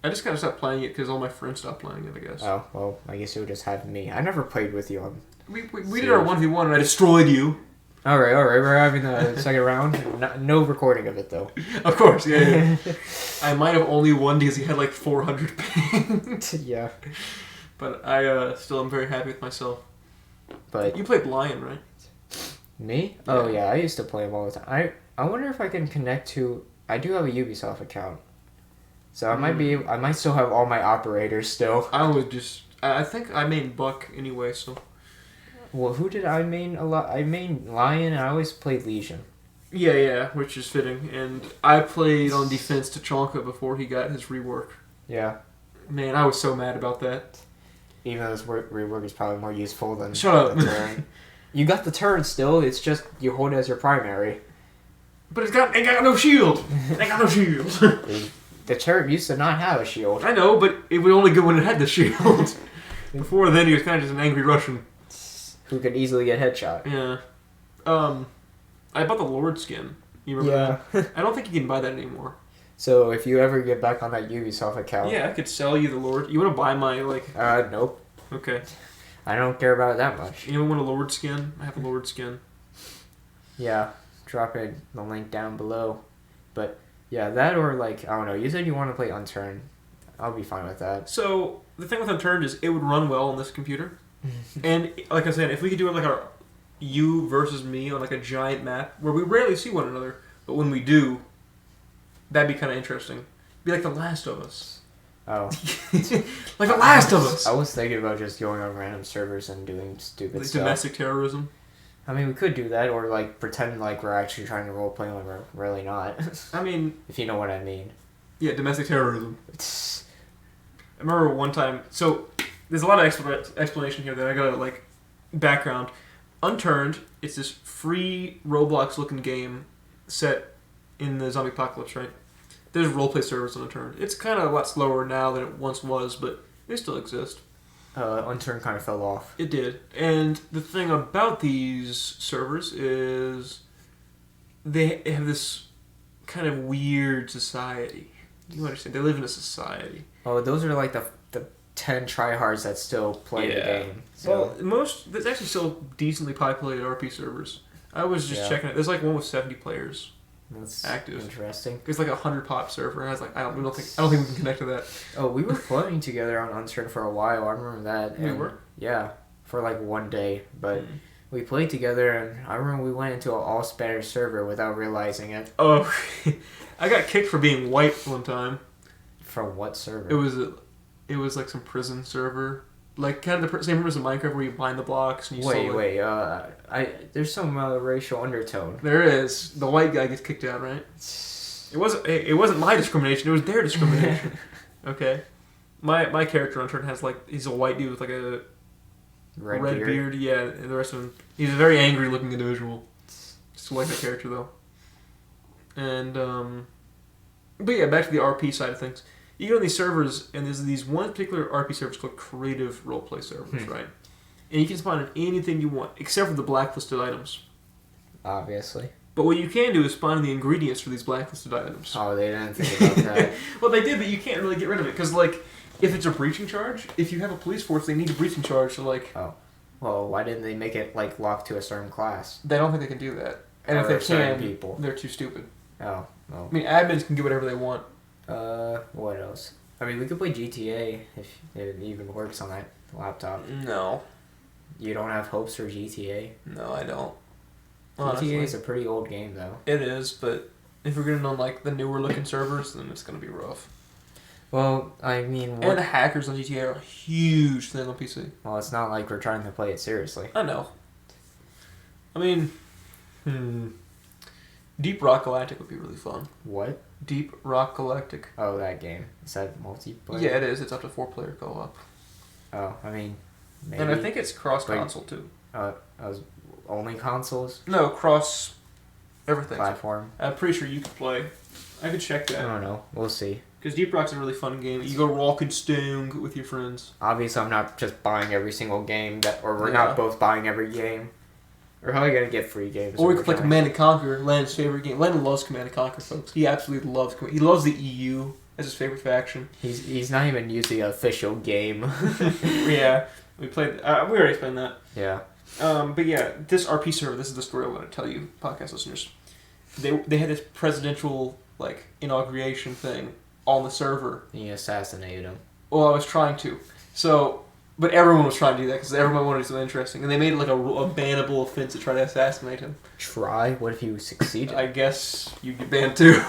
I just kind of stopped playing it because all my friends stopped playing it, I guess. Oh, well, I guess you'll just have me. I never played with you on... We did our 1v1 and I destroyed you. Alright, we're having the second round. No recording of it, though. Of course, yeah. I might have only won because he had like 400 ping. Yeah. But I still am very happy with myself. But you played Lion, right? Me? Yeah. Oh, yeah, I used to play him all the time. I wonder if I can connect to... I do have a Ubisoft account. So I might still have all my operators still. I think I main Buck anyway, so... Well, who did I main a lot? I main Lion, and I always played Legion. Yeah, which is fitting. And I played on defense Tachanka before he got his rework. Yeah. Man, I was so mad about that. Even though his rework is probably more useful than Shut up. the turn. You got the turn still, it's just you hold it as your primary. But ain't got no shield! The turret used to not have a shield. I know, but it was only good when it had the shield. Before then, he was kind of just an angry Russian. Who could easily get headshot. Yeah. I bought the Lord skin. You remember that? I don't think you can buy that anymore. So if you ever get back on that Ubisoft account... Yeah, I could sell you the Lord. You want to buy my, like... Nope. Okay. I don't care about it that much. You want a Lord skin? I have a Lord skin. Yeah. Drop the link down below. But, yeah, that or, like, I don't know. You said you want to play Unturned. I'll be fine with that. So, the thing with Unturned is it would run well on this computer. And, like I said, if we could do it like a you versus me on, like, a giant map, where we rarely see one another, but when we do, that'd be kind of interesting. Be like The Last of Us. Oh. Like The Last of Us! I was thinking about just going on random servers and doing stupid stuff. Domestic terrorism. I mean, we could do that, or, like, pretend like we're actually trying to roleplay when we're really not. I mean... If you know what I mean. Yeah, domestic terrorism. I remember one time... So, there's a lot of explanation here that I gotta, like, background. Unturned, it's this free Roblox-looking game set in the zombie apocalypse, right? There's roleplay servers on Unturned. It's kind of a lot slower now than it once was, but they still exist. Unturned kind of fell off. It did. And the thing about these servers is they have this kind of weird society. You understand? They live in a society. Oh, those are like the 10 tryhards that still play the game. So. Well, there's actually still decently populated RP servers. I was just checking it. There's like one with 70 players. That's active. Interesting. It's like a 100 pop server. And I was like, I don't think we can connect to that. Oh, we were playing together on Unturned for a while. I remember that. We were? Yeah, for like one day. But we played together, and I remember we went into an all Spanish server without realizing it. Oh, I got kicked for being white one time. From what server? It was like some prison server. Like, kind of the same as in Minecraft where you bind the blocks and you there's some racial undertone. There is. The white guy gets kicked out, right? It wasn't my discrimination, it was their discrimination. Okay. My character on turn has, like, he's a white dude with, like, a red beard. Yeah, and the rest of him, he's a very angry looking individual. Just like that character, though. And, but yeah, back to the RP side of things. You go on these servers, and there's these one particular RP servers called creative roleplay servers, right? And you can spawn in anything you want, except for the blacklisted items. Obviously. But what you can do is spawn in the ingredients for these blacklisted items. Oh, they didn't think about that. Well, they did, but you can't really get rid of it. Because, like, if it's a breaching charge, if you have a police force, they need a breaching charge to, like... Oh. Well, why didn't they make it, like, locked to a certain class? They don't think they can do that. And if they can, they're too stupid. Oh, well. I mean, admins can do whatever they want. What else? I mean, we could play GTA if it even works on that laptop. No. You don't have hopes for GTA? No, I don't. GTA is a pretty old game, though. It is, but if we're getting on, like, the newer looking servers, then it's going to be rough. Well, I mean... And the hackers on GTA are a huge thing on PC. Well, it's not like we're trying to play it seriously. I know. I mean... Deep Rock Galactic would be really fun. What? Deep Rock Galactic. Oh, that game. Is that multiplayer? Yeah, it is. It's up to 4-player co-op. Oh, I mean, maybe. And I think it's cross-console, too. Only consoles? No, cross everything. Platform? I'm pretty sure you could play. I could check that. I don't know. We'll see. Because Deep Rock's a really fun game. You go Rock'n'Stone with your friends. Obviously, I'm not just buying every single game, or we're not both buying every game. Or how are you gonna get free games? Or we could play Command and Conquer, Landon's favorite game. Landon loves Command and Conquer, folks. He absolutely loves he loves the EU as his favorite faction. He's not even used the official game. Yeah, we played. We already explained that. Yeah. But yeah, this RP server. This is the story I want to tell you, podcast listeners. They had this presidential like inauguration thing on the server. And you assassinated him. Well, I was trying to. So. But everyone was trying to do that because everyone wanted to do something interesting. And they made it like a bannable offense to try to assassinate him. Try? What if you succeeded? I guess you'd get banned too.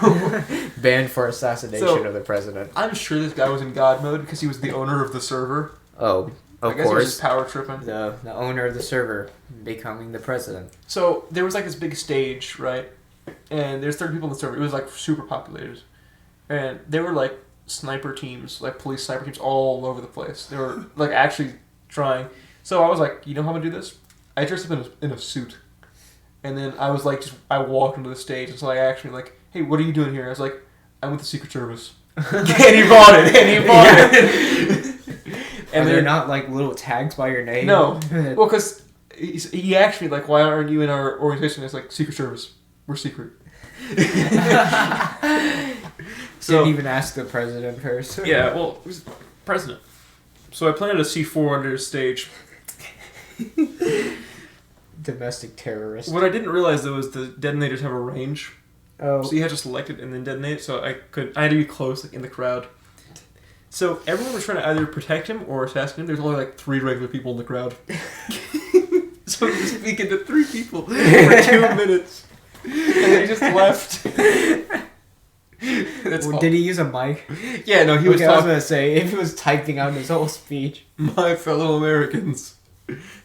Banned for assassination of the president. I'm sure this guy was in God mode because he was the owner of the server. Oh, of I guess course. He was just power tripping. The owner of the server becoming the president. So there was like this big stage, right? And there's 30 people in the server. It was like super populated. And they were like sniper teams, like police sniper teams all over the place. They were like actually trying. So I was like, you know how I'm gonna do this? I dressed up in a suit, and then I was like, I walked into the stage, and so I actually like, hey, what are you doing here? I was like, I'm with the Secret Service. And he bought it. And they're not like little tags by your name. No, well, because he actually like, why aren't you in our organization? It's like Secret Service. We're secret. So, didn't even ask the president first. Yeah, well, he was president. So I planted a C4 under his stage. Domestic terrorist. What I didn't realize though is the detonators have a range. Oh. So you had to select it and then detonate it. So I had to be close, like in the crowd. So everyone was trying to either protect him or assassinate him. There's only like 3 regular people in the crowd. So he was speaking to 3 people for 2 minutes. And then he just left. Did he use a mic? Yeah, no, he was I was going to say, if he was typing out his whole speech. My fellow Americans.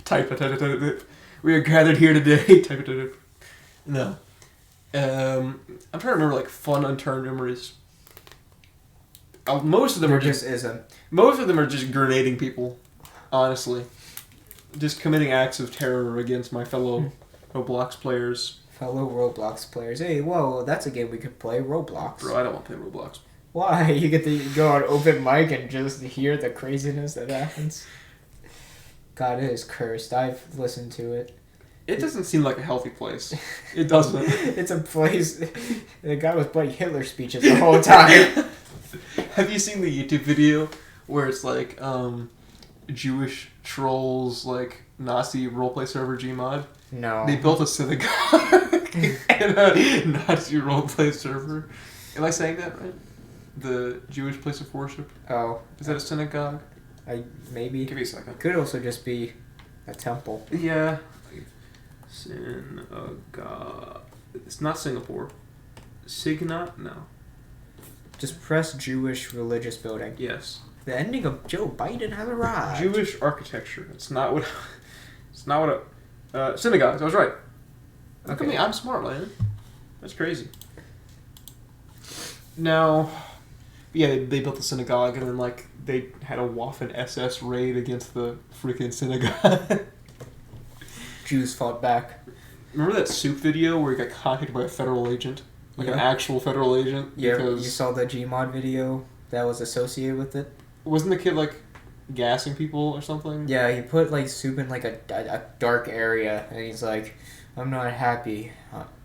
Type. We are gathered here today. Type. No. I'm trying to remember like fun unturned memories. Most of them Most of them are just grenading people, honestly. Just committing acts of terror against my fellow Roblox players. Fellow Roblox players. Hey, whoa, that's a game we could play, Roblox. Bro, I don't want to play Roblox. Why? You get to go on open mic and just hear the craziness that happens. God, it is cursed. I've listened to it. It doesn't seem like a healthy place. It doesn't. It's a place... The guy was playing Hitler speeches the whole time. Have you seen the YouTube video where it's like Jewish trolls, like Nazi roleplay server Gmod? No. They built a synagogue and a Nazi roleplay server. Am I saying that right? The Jewish place of worship? Oh. Is that a synagogue? Maybe. Give me a second. Could also just be a temple. Yeah. Synagogue. It's not Singapore. Signat? No. Just press Jewish religious building. Yes. The ending of Joe Biden has arrived. Jewish architecture. It's not what. It's not what. Synagogues. I was right. Look at me. I'm smart, Landon. That's crazy. Now, yeah, they built the synagogue and then like they had a Waffen SS raid against the freaking synagogue. Jews fought back. Remember that soup video where he got contacted by a federal agent? Like an actual federal agent? Yeah, you saw the Gmod video that was associated with it? Wasn't the kid like gassing people or something? Yeah, he put like soup in like a dark area and he's like, I'm not happy.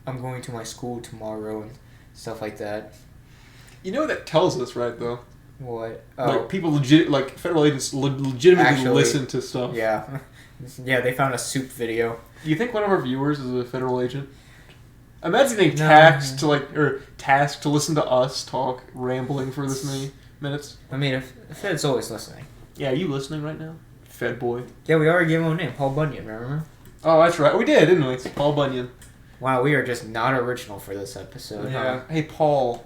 I'm going to my school tomorrow and stuff like that. You know what that tells us, right, though? What? Like, people like federal agents legitimately listen to stuff. Yeah. Yeah, they found a soup video. Do you think one of our viewers is a federal agent? Imagine being tasked to listen to us talk, rambling for this many minutes. I mean, if Fed's always listening. Yeah, are you listening right now? Fed boy. Yeah, we already gave him a name, Paul Bunyan, remember? Oh, that's right. We did, didn't we? It's Paul Bunyan. Wow, we are just not original for this episode. Yeah. Huh? Hey, Paul.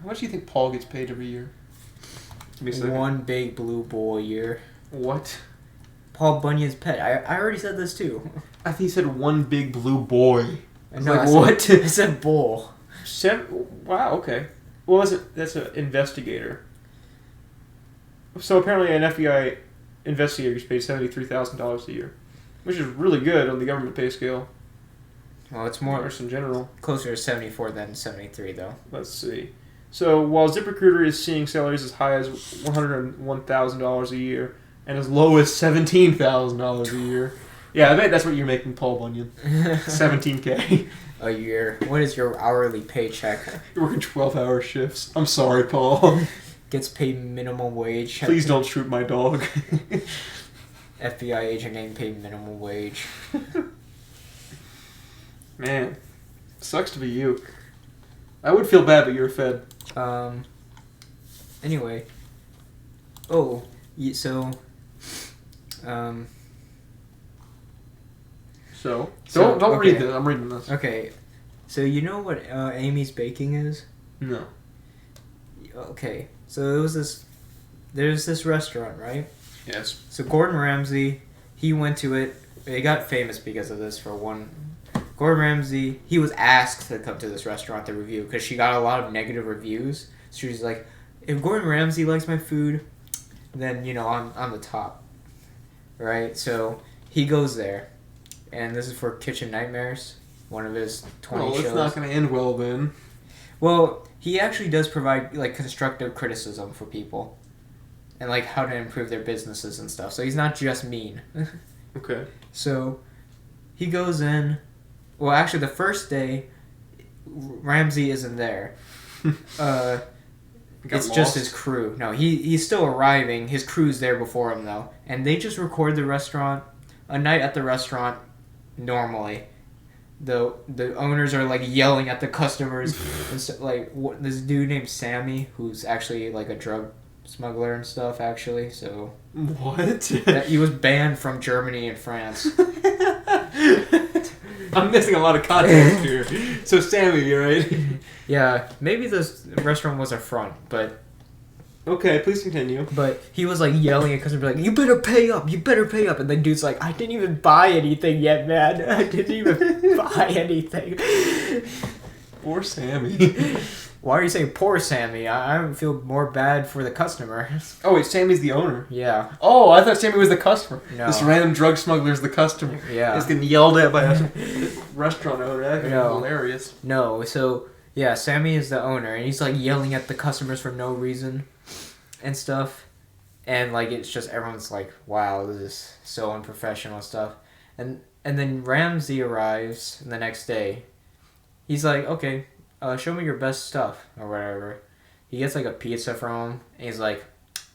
How much do you think Paul gets paid every year? Give me a second. One big blue bowl a year. What? Paul Bunyan's pet. I already said this too. I think he said one big blue boy. No, like, what? I said bull. Wow, okay. Well, that's an investigator. So apparently an FBI investigator gets paid $73,000 a year, which is really good on the government pay scale. Well, it's more in general. Closer to 74 than 73, though. Let's see. So while ZipRecruiter is seeing salaries as high as $101,000 a year and as low as $17,000 a year, Yeah, I bet that's what you're making, Paul Bunyan. $17K. A year. What is your hourly paycheck? You're working 12-hour shifts. I'm sorry, Paul. Gets paid minimum wage. Please don't shoot my dog. FBI agent getting paid minimum wage. Man, sucks to be you. I would feel bad, but you're fed. Anyway. Oh, so. Don't okay. read this. I'm reading this. Okay, so you know what Amy's Baking is? No. Okay, so there's this restaurant, right? Yes. So Gordon Ramsay, he went to it. He got famous because of this for one. Gordon Ramsay, he was asked to come to this restaurant to review because she got a lot of negative reviews. So she's like, if Gordon Ramsay likes my food, then, you know, I'm the top. Right? So he goes there. And this is for Kitchen Nightmares, one of his 20 shows. Well, it's not going to end well then. Well, he actually does provide, like, constructive criticism for people. And, like, how to improve their businesses and stuff. So he's not just mean. Okay. So he goes in. Well, actually, the first day, Ramsay isn't there. It's just his crew. No, he's still arriving. His crew's there before him, though. And they just record the restaurant. A night at the restaurant, normally. The owners are, like, yelling at the customers. And so, like, this dude named Sammy, who's actually, like, a drug smuggler and stuff, actually. So what? He was banned from Germany and France. I'm missing a lot of context here. So Sammy, right? Yeah, maybe this restaurant was a front, but... Okay, please continue. But he was, like, yelling at customers, like, you better pay up, you better pay up. And the dude's like, I didn't even buy anything yet, man. I didn't even buy anything. Poor Sammy. Why are you saying poor Sammy? I feel more bad for the customer. Oh, wait, Sammy's the owner? Yeah. Oh, I thought Sammy was the customer. No. This random drug smuggler's the customer. Yeah. He's getting yelled at by a restaurant owner. That'd be hilarious. No, so, yeah, Sammy is the owner, and he's, like, yelling at the customers for no reason and stuff. And, like, it's just, everyone's like, wow, this is so unprofessional and stuff. And then Ramsay arrives the next day. He's like, okay, show me your best stuff, or whatever. He gets, like, a pizza from him, and he's like,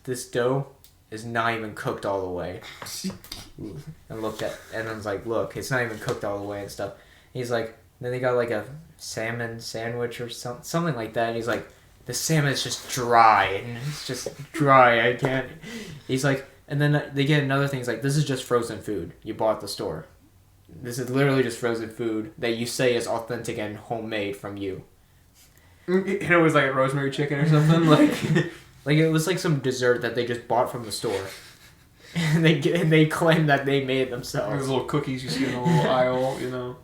this dough is not even cooked all the way. And then like, look, it's not even cooked all the way and stuff. And he's like, then they got, like, a salmon sandwich or something like that, and he's like, the salmon is just dry, and it's just dry, I can't. He's like, and then they get another thing, he's like, this is just frozen food you bought at the store. This is literally just frozen food that you say is authentic and homemade from you. And it was like a rosemary chicken or something, like... Like, it was like some dessert that they just bought from the store. And they claim that they made it themselves. Those little cookies you see in the little aisle, you know.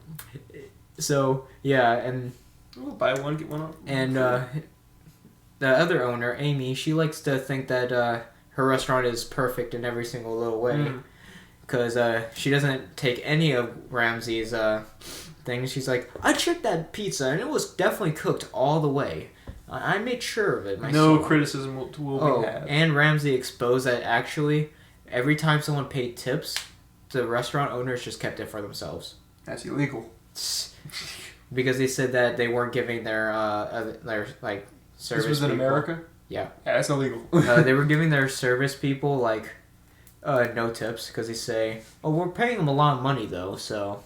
So, yeah, and... Ooh, buy one, get one off. And, the other owner, Amy, she likes to think that, her restaurant is perfect in every single little way. Because, she doesn't take any of Ramsay's, things. She's like, I checked that pizza, and it was definitely cooked all the way. I made sure of it myself. No criticism will be had. And Ramsay exposed that actually, every time someone paid tips, the restaurant owners just kept it for themselves. That's illegal. Because they said that they weren't giving their like, service. This was in people. America? Yeah. Yeah, that's illegal. They were giving their service people, like, no tips, because they say, oh, we're paying them a lot of money, though, so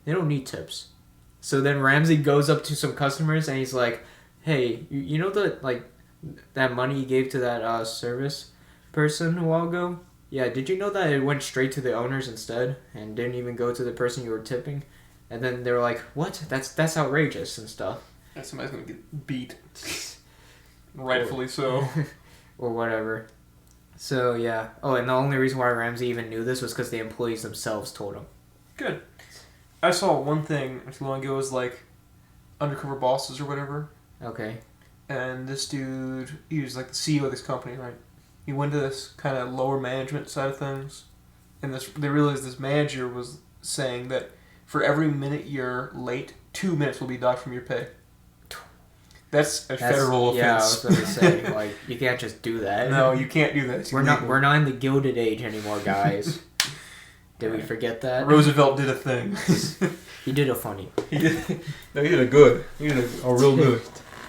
they don't need tips. So then Ramsay goes up to some customers, and he's like, hey, you know that money you gave to that service person a while ago? Yeah, did you know that it went straight to the owners instead and didn't even go to the person you were tipping? And then they were like, what? That's outrageous and stuff. Yeah, somebody's gonna get beat. Rightfully so. Or whatever. So, yeah. Oh, and the only reason why Ramsay even knew this was because the employees themselves told him. Good. I saw one thing not too long ago. It was like Undercover Bosses or whatever. Okay. And this dude, he was like the CEO of this company, right? He went to this kind of lower management side of things, and they realized this manager was saying that for every minute you're late, 2 minutes will be docked from your pay. That's a federal offense. Yeah, I was going to say, like, you can't just do that. No, you can't do that. We're not in the Gilded Age anymore, guys. Did we forget that? Roosevelt did a thing. He did a funny. He did a good. He did a real good.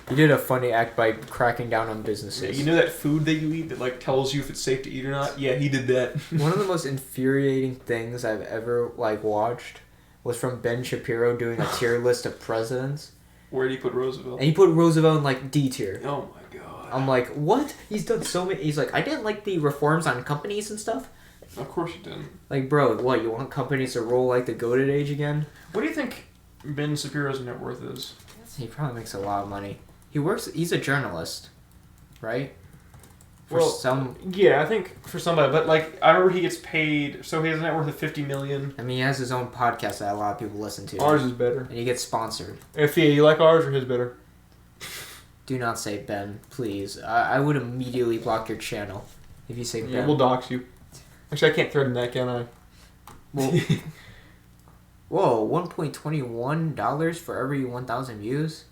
He did a funny act by cracking down on businesses. Yeah, you know that food that you eat that like tells you if it's safe to eat or not? Yeah, he did that. One of the most infuriating things I've ever like watched was from Ben Shapiro doing a tier list of presidents. Where did he put Roosevelt? And he put Roosevelt in like D tier. Oh my god. I'm like, what? He's done so many. He's like, I didn't like the reforms on companies and stuff. Of course you didn't. Like, bro, what? You want companies to roll like the goated age again? What do you think Ben Shapiro's net worth is? He probably makes a lot of money. He's a journalist, right? Yeah, I think for somebody, but like I remember he gets paid, so he has a net worth of $50 million. I mean, he has his own podcast that a lot of people listen to. Ours is better, and he gets sponsored. If you like ours or his better? Do not say Ben, please. I would immediately block your channel if you say Ben. Yeah, we'll dox you. Actually, I can't threaten that, can I? Well, whoa, $1.21 for every 1,000 views.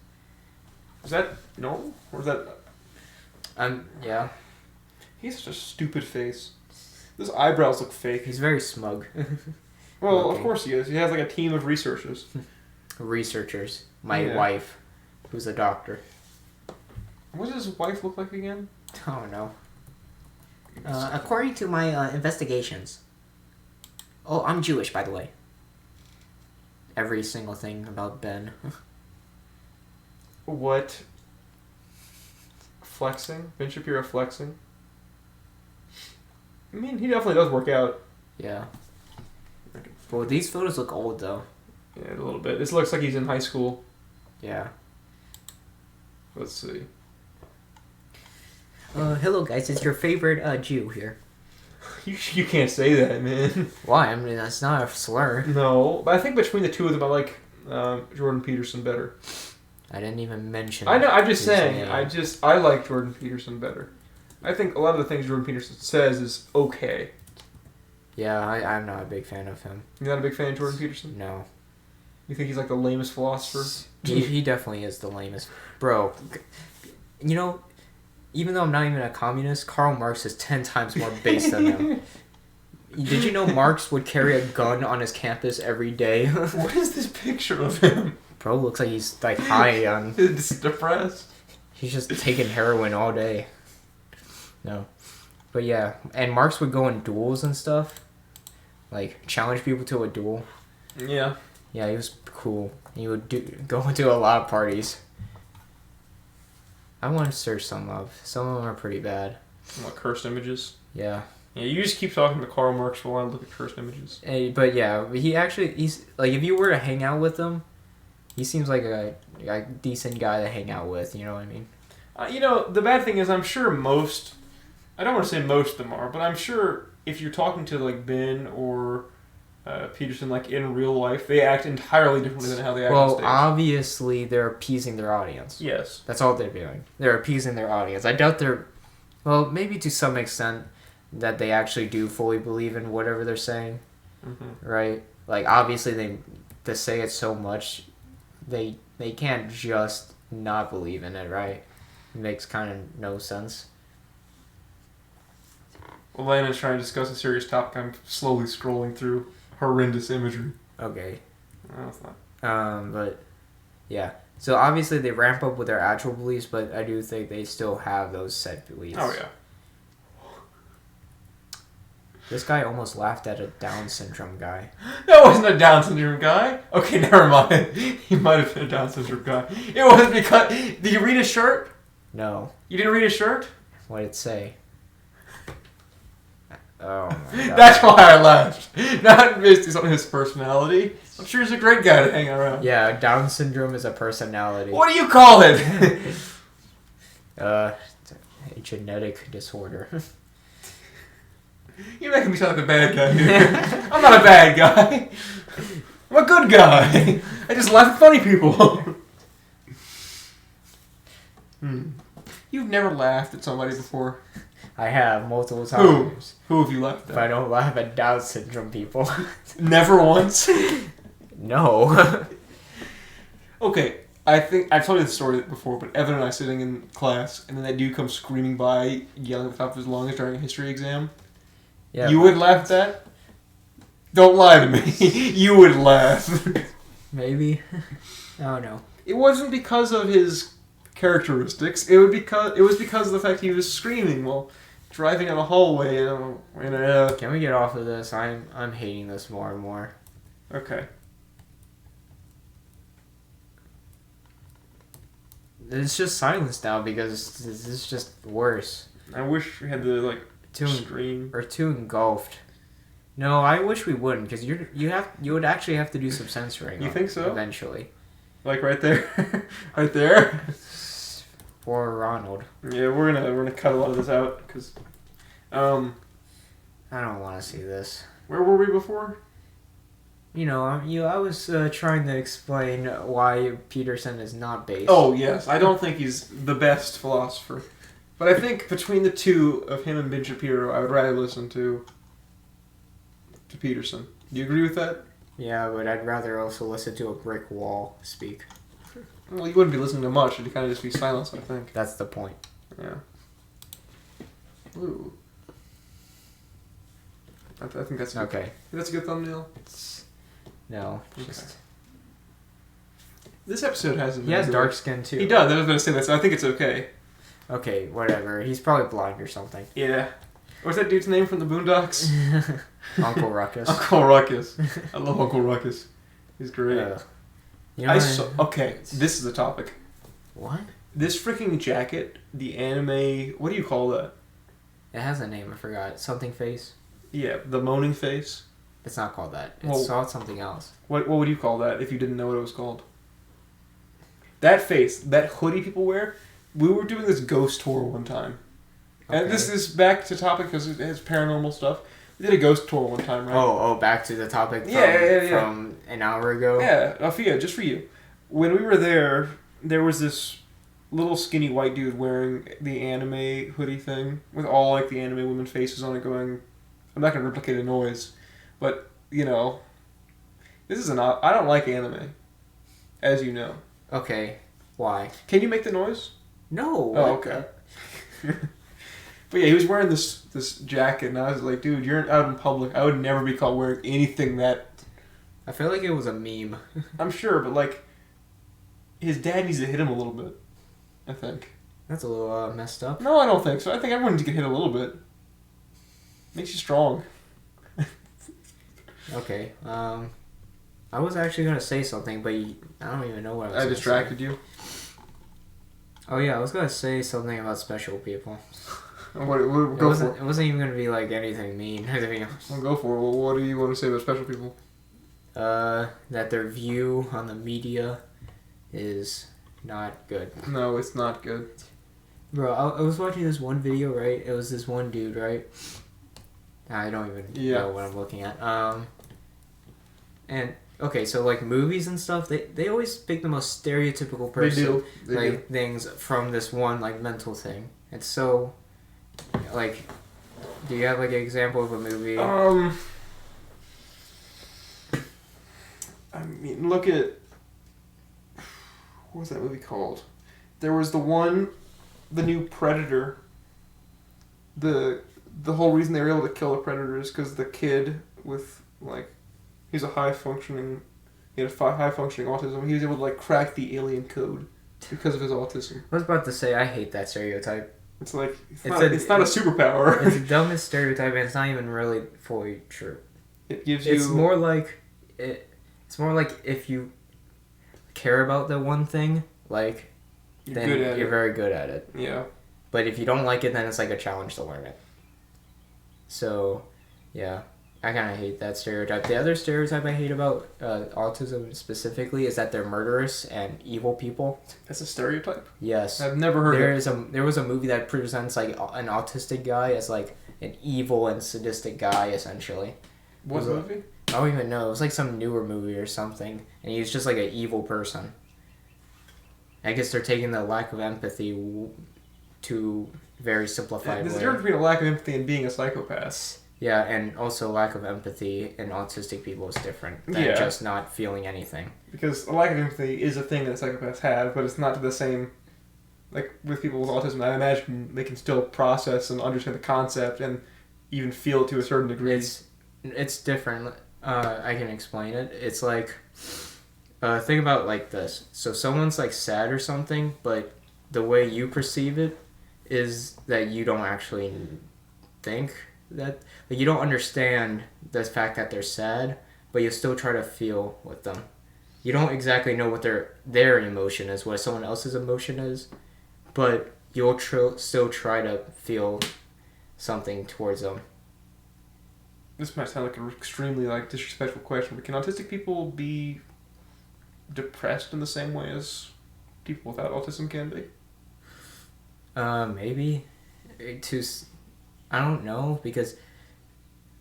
Is that normal? Or is that... Yeah. He has such a stupid face. Those eyebrows look fake. He's very smug. Well, of course he is. He has like a team of researchers. Researchers. My wife, who's a doctor. What does his wife look like again? I don't know. According to my investigations. Oh, I'm Jewish, by the way. Every single thing about Ben. What? Flexing? Ben Shapiro flexing? I mean, he definitely does work out. Yeah. Well, these photos look old, though. Yeah, a little bit. This looks like he's in high school. Yeah. Let's see. Hello, guys. It's your favorite Jew here. You can't say that, man. Why? I mean, that's not a slur. No, but I think between the two of them, I like Jordan Peterson better. I didn't even mention. I know. I'm just saying. I like Jordan Peterson better. I think a lot of the things Jordan Peterson says is okay. Yeah, I'm not a big fan of him. You're not a big fan of Jordan Peterson? No. You think he's like the lamest philosopher? He definitely is the lamest. Bro, you know, even though I'm not even a communist, Karl Marx is 10 times more base than him. Did you know Marx would carry a gun on his campus every day? What is this picture of him? Bro looks like he's like high on... He's depressed. He's just taking heroin all day. No. But yeah, and Marx would go in duels and stuff. Like, challenge people to a duel. Yeah. Yeah, he was cool. He would go into a lot of parties. I want to search some of. Some of them are pretty bad. What, cursed images? Yeah. Yeah, you just keep talking to Karl Marx while I look at cursed images. But yeah, he's like, if you were to hang out with him, he seems like a decent guy to hang out with, you know what I mean? You know, the bad thing is I'm sure I don't want to say most of them are, but I'm sure if you're talking to like Ben or Peterson like in real life, they act entirely differently than how they act on stage. Well, obviously they're appeasing their audience. Yes. That's all they're doing. They're appeasing their audience. I doubt well, maybe to some extent that they actually do fully believe in whatever they're saying. Mm-hmm. Right? Like, obviously they say it so much, they can't just not believe in it, right? It makes kind of no sense. Well, Landon's trying to discuss a serious topic. I'm slowly scrolling through horrendous imagery. Okay. No, it's not. But yeah. So obviously they ramp up with their actual beliefs, but I do think they still have those set beliefs. Oh yeah. This guy almost laughed at a Down syndrome guy. That wasn't a Down syndrome guy. Okay, never mind. He might have been a Down syndrome guy. It was because... Did you read his shirt? No. You didn't read his shirt? What did it say? Oh my god. That's why I laughed. Not based on his personality. I'm sure he's a great guy to hang around. Yeah, Down syndrome is a personality. What do you call it? A genetic disorder. You're making me sound like a bad guy here. I'm not a bad guy. I'm a good guy. I just laugh at funny people. You've never laughed at somebody before. I have multiple times. Who have you laughed at? But I don't laugh at Down syndrome people. Never once? No. Okay, I think I've told you the story before, but Evan and I sitting in class, and then that dude comes screaming by, yelling at the top of his lungs during a history exam. Yeah, you would laugh at that? Don't lie to me. You would laugh. Maybe. I don't know. It wasn't because of his characteristics. It was because of the fact he was screaming while driving down a hallway in a. Can we get off of this? I'm hating this more and more. Okay. It's just silence now because this is just worse. I wish we had to scream or too engulfed. No, I wish we wouldn't because you would actually have to do some censoring. You think so? Eventually. Like right there, right there. Or Ronald. Yeah, we're gonna cut a lot of this out because, I don't want to see this. Where were we before? I was trying to explain why Peterson is not based. Oh yes, I don't think he's the best philosopher, but I think between the two of him and Ben Shapiro, I would rather listen to Peterson. Do you agree with that? Yeah, but I'd rather also listen to a brick wall speak. Well, you wouldn't be listening to much. It'd kind of just be silence, I think. That's the point. Yeah. Ooh. I think that's good. Okay. That's a good thumbnail. No. Okay. Just... This episode hasn't. He has dark skin too. He does. I was going to say that, so I think it's okay. Okay, whatever. He's probably blind or something. Yeah. What's that dude's name from the Boondocks? Uncle Ruckus. Uncle Ruckus. I love Uncle Ruckus. He's great. Okay, this is a topic. What? This freaking jacket, the anime. What do you call that? It has a name. I forgot. Something face. Yeah, the moaning face. It's not called that. It's called something else. What would you call that if you didn't know what it was called? That face, that hoodie people wear. We were doing this ghost tour one time. Okay. And this is back to topic because it has paranormal stuff. We did a ghost tour one time, right? Oh, back to the topic from an hour ago? Yeah, Alfia, just for you. When we were there was this little skinny white dude wearing the anime hoodie thing with all the anime women faces on it going, I'm not going to replicate a noise, but, this is I don't like anime, as you know. Okay, why? Can you make the noise? No. Oh, okay. But yeah, he was wearing this jacket, and I was like, dude, you're out in public. I would never be caught wearing anything that... I feel like it was a meme. I'm sure, but, his dad needs to hit him a little bit, I think. That's a little messed up. No, I don't think so. I think everyone needs to get hit a little bit. Makes you strong. Okay, I was actually going to say something, but I don't even know what I was going to say. I distracted you? Oh yeah, I was going to say something about special people. It wasn't even going to be anything mean. Well, go for it. Well, what do you want to say about special people? That their view on the media is not good. No, it's not good. Bro, I was watching this one video, right? It was this one dude, right? I don't even know what I'm looking at. And okay, so movies and stuff, they always pick the most stereotypical person. They do. Things from this one mental thing. It's so do you have an example of a movie? I mean, look at what was that movie called? There was the new Predator. The whole reason they were able to kill the Predator is because the kid with he's a high functioning autism. He was able to crack the alien code because of his autism. I was about to say I hate that stereotype. It's not a superpower. It's the dumbest stereotype, and it's not even really fully true. It gives you. It's more like if you care about the one thing, then you're very good at it. Yeah. But if you don't like it, then it's a challenge to learn it. So, yeah, I kind of hate that stereotype. The other stereotype I hate about autism specifically is that they're murderous and evil people. That's a stereotype? Yes. I've never heard of it. There was a movie that presents an autistic guy as an evil and sadistic guy, essentially. What movie? I don't even know. It was some newer movie or something. And he's just an evil person. I guess they're taking the lack of empathy to very simplified way. There's a difference between a lack of empathy and being a psychopath. Yeah, and also lack of empathy in autistic people is different than just not feeling anything. Because a lack of empathy is a thing that psychopaths have, but it's not to the same... with people with autism, I imagine they can still process and understand the concept and even feel it to a certain degree. It's different. I can explain it. It's like, think about like this. So someone's like sad or something, but the way you perceive it is that you don't actually think that, like, you don't understand the fact that they're sad, but you still try to feel with them. You don't exactly know what their emotion is, what someone else's emotion is, but you'll still try to feel something towards them. This might sound like an extremely like disrespectful question, but can autistic people be depressed in the same way as people without autism can be? Maybe. I don't know, because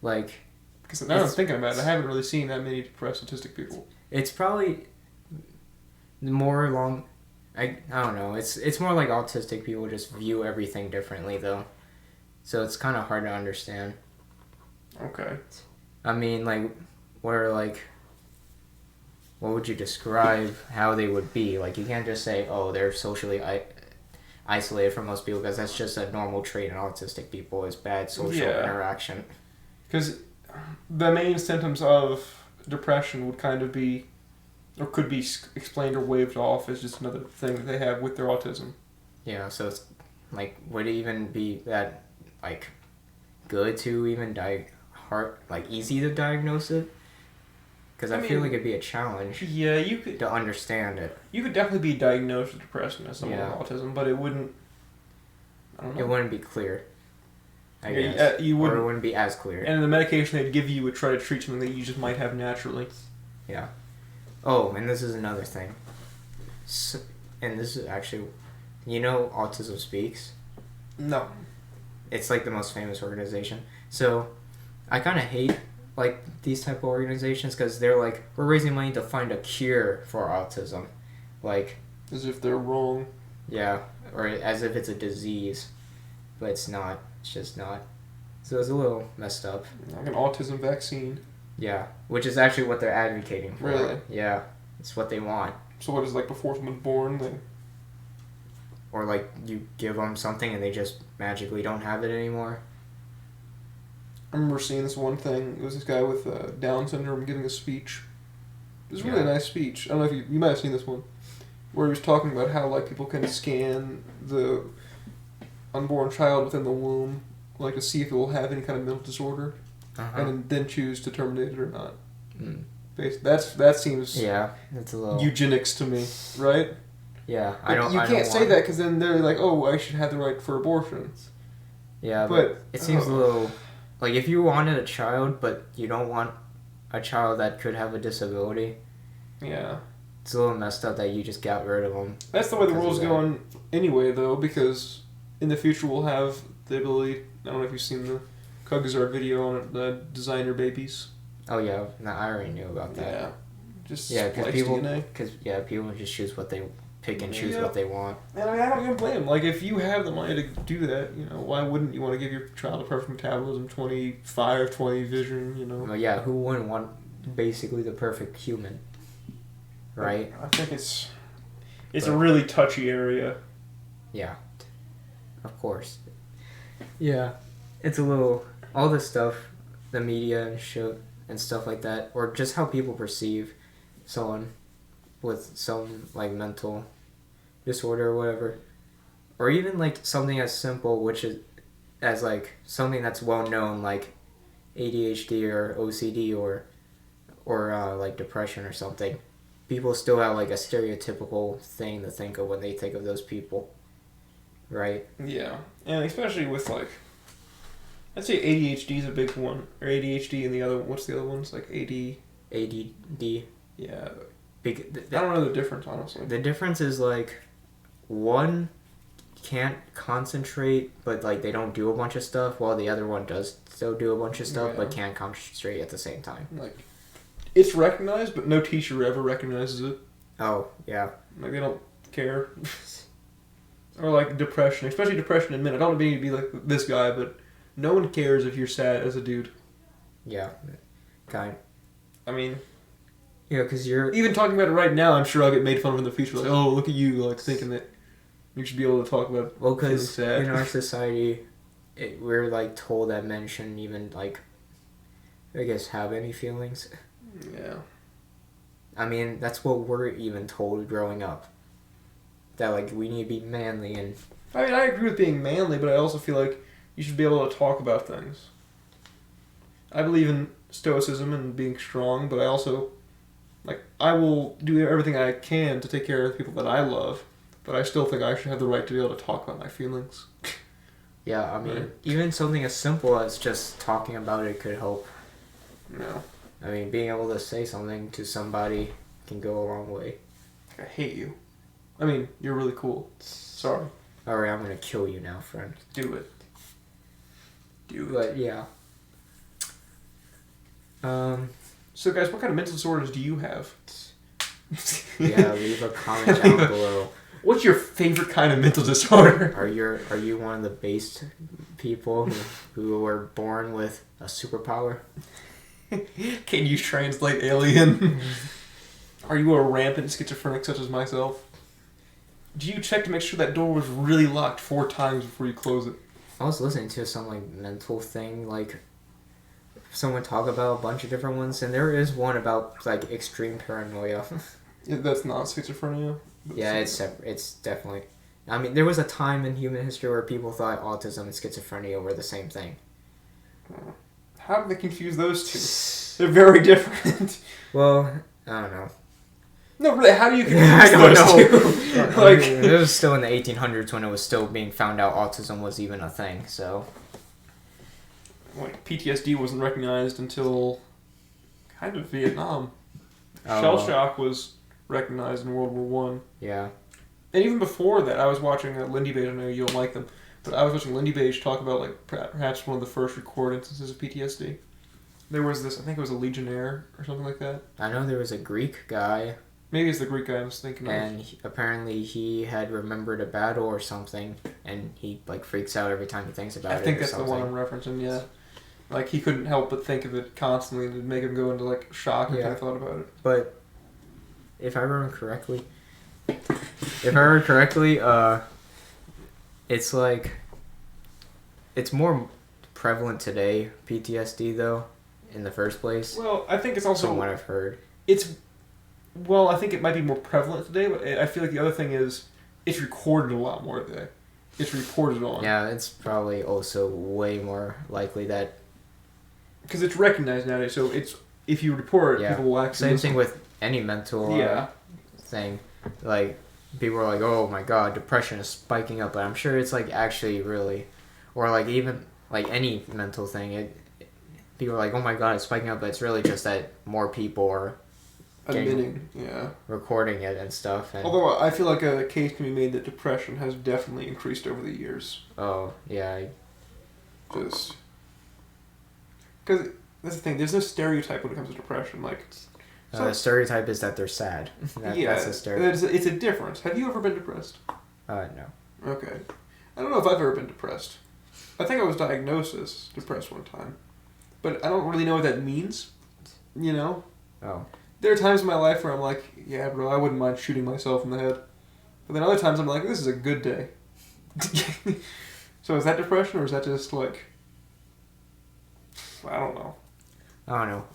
like... Because now I'm thinking about it, I haven't really seen that many depressed autistic people. It's probably more along... I don't know. It's more like autistic people just view everything differently, though. So it's kind of hard to understand. Okay. I mean, like, what would you describe how they would be? Like, you can't just say, oh, they're socially isolated from most people, because that's just a normal trait in autistic people, is bad social interaction. Because the main symptoms of depression would kind of be, or could be explained or waved off as just another thing that they have with their autism. Yeah, so it's, like, would it even be that, like, good to even easy to diagnose it? Because I feel like it'd be a challenge. Yeah, you could to understand it. You could definitely be diagnosed with depression as someone with autism, but it wouldn't. I don't know. It wouldn't be clear. I guess. You wouldn't. Or it wouldn't be as clear. And the medication they'd give you would try to treat something that you just might have naturally. Yeah. Oh, and this is another thing. So, and this is actually, Autism Speaks? No. It's like the most famous organization. So, I kind of hate like these type of organizations, because they're like, we're raising money to find a cure for autism, like, as if they're wrong. Yeah, or as if it's a disease, but it's not. It's just not. So it's a little messed up. Like an autism vaccine. Yeah, which is actually what they're advocating for. Really? Yeah, it's what they want. So what is, like, before someone's born, they... Or like you give them something and they just magically don't have it anymore. I remember seeing this one thing. It was this guy with Down syndrome giving a speech. It was a really nice speech. I don't know if you might have seen this one, where he was talking about how, like, people can scan the unborn child within the womb, like, to see if it will have any kind of mental disorder, and then choose to terminate it or not. Mm. That seems that's a little eugenics to me, right? Yeah, You can't say that, because then they're like, oh, I should have the right for abortion. Yeah, but it seems a little... Like, if you wanted a child, but you don't want a child that could have a disability... Yeah. It's a little messed up that you just got rid of them. That's the way the world's going anyway, though, because in the future we'll have the ability... I don't know if you've seen the Kugazar video on the designer babiys. Oh, yeah. No, I already knew about that. Yeah. Just because people just choose what they... pick and choose what they want. And I don't even blame them. Like, if you have the money to do that, why wouldn't you want to give your child a perfect metabolism, 20 vision, Well, yeah, who wouldn't want basically the perfect human? Right? I think it's a really touchy area. Yeah. Of course. Yeah. It's a little... All this stuff, the media and shit and stuff like that, or just how people perceive someone with some, like, mental disorder or whatever, or even like something as simple, which is as like something that's well known, like ADHD or OCD or like depression or something. People still have like a stereotypical thing to think of when they think of those people, right? Yeah, and especially with, like, I'd say ADHD is a big one, or ADHD, and the other, what's the other ones, like ADD. Yeah. I don't know the difference, honestly. The difference is, like, one can't concentrate, but, like, they don't do a bunch of stuff, while the other one does still do a bunch of stuff, but can't concentrate at the same time. Like, it's recognized, but no teacher ever recognizes it. Oh, yeah. Like, they don't care. Or, like, depression, especially depression in men. I don't mean to be like this guy, but no one cares if you're sad as a dude. Yeah. Kind. I mean... Yeah, because you're... Even talking about it right now, I'm sure I'll get made fun of in the future. Like, oh, look at you, like, thinking that you should be able to talk about... Well, because in our society, we're, like, told that men shouldn't even, like... I guess, have any feelings. Yeah. I mean, that's what we're even told growing up. That, like, we need to be manly and... I mean, I agree with being manly, but I also feel like you should be able to talk about things. I believe in stoicism and being strong, but I also... Like, I will do everything I can to take care of the people that I love, but I still think I should have the right to be able to talk about my feelings. Yeah, I mean, even something as simple as just talking about it could help. No. I mean, being able to say something to somebody can go a long way. I hate you. I mean, you're really cool. Sorry. Alright, I'm gonna kill you now, friend. Do it. Do it. But, yeah. So, guys, what kind of mental disorders do you have? Yeah, leave a comment down below. What's your favorite kind of mental disorder? Are you one of the based people who were born with a superpower? Can you translate alien? Are you a rampant schizophrenic such as myself? Do you check to make sure that door was really locked 4 times before you close it? I was listening to some like mental thing, like someone talk about a bunch of different ones, and there is one about like extreme paranoia. Yeah, that's not schizophrenia. Yeah, it's definitely. I mean, there was a time in human history where people thought autism and schizophrenia were the same thing. How do they confuse those two? They're very different. Well, I don't know. No, really, how do you confuse I don't those two? Like, it was still in the 1800s when it was still being found out autism was even a thing, so... Like, PTSD wasn't recognized until kind of Vietnam. Shell shock was recognized in World War One. Yeah. And even before that, I was watching Lindy Page. I know you don't like them, but I was watching Lindy Page talk about like perhaps one of the first recorded instances of PTSD. There was this, I think it was a Legionnaire or something like that. I know there was a Greek guy. Maybe it's the Greek guy I was thinking of. And apparently he had remembered a battle or something, and he like freaks out every time he thinks about it. I think that's the one I'm referencing. Yeah. Like, he couldn't help but think of it constantly, and it'd make him go into, like, shock every time he thought about it. But, if I remember correctly, it's like, it's more prevalent today, PTSD, though, in the first place. Well, I think it's also... From what I've heard. Well, I think it might be more prevalent today, but I feel like the other thing is, it's recorded a lot more today. It's reported on. Yeah, it's probably also way more likely that... Because it's recognized nowadays, so it's if you report it, people will actually... Same thing with any mental thing. Like, people are like, oh my god, depression is spiking up, but I'm sure it's like actually really... Or like even like any mental thing, people are like, oh my god, it's spiking up, but it's really just that more people are... Admitting, recording it and stuff. And although I feel like a case can be made that depression has definitely increased over the years. Oh, yeah. Just... Because that's the thing, there's no stereotype when it comes to depression. Like, the stereotype is that they're sad. That's a stereotype. It's a difference. Have you ever been depressed? No. Okay. I don't know if I've ever been depressed. I think I was diagnosed as depressed one time. But I don't really know what that means. You know? Oh. There are times in my life where I'm like, yeah, bro, I wouldn't mind shooting myself in the head. But then other times I'm like, this is a good day. So is that depression, or is that just like... I don't know.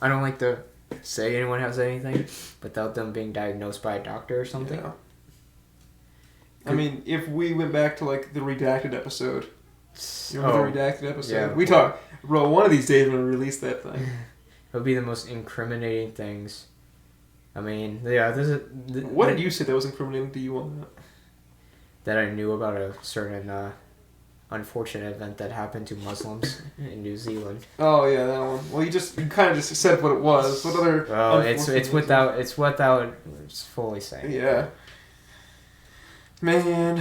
I don't like to say anyone has anything without them being diagnosed by a doctor or something. Yeah. I mean, if we went back to like the redacted episode, you remember the redacted episode? Yeah. We talk, bro. One of these days we're gonna release that thing. It would be the most incriminating things. I mean, yeah. What did you say that was incriminating to you on that? That I knew about a certain unfortunate event that happened to Muslims in New Zealand. Oh yeah, that one. Well, you kind of just said what it was. What other? Well, it's without fully saying. Yeah. Man.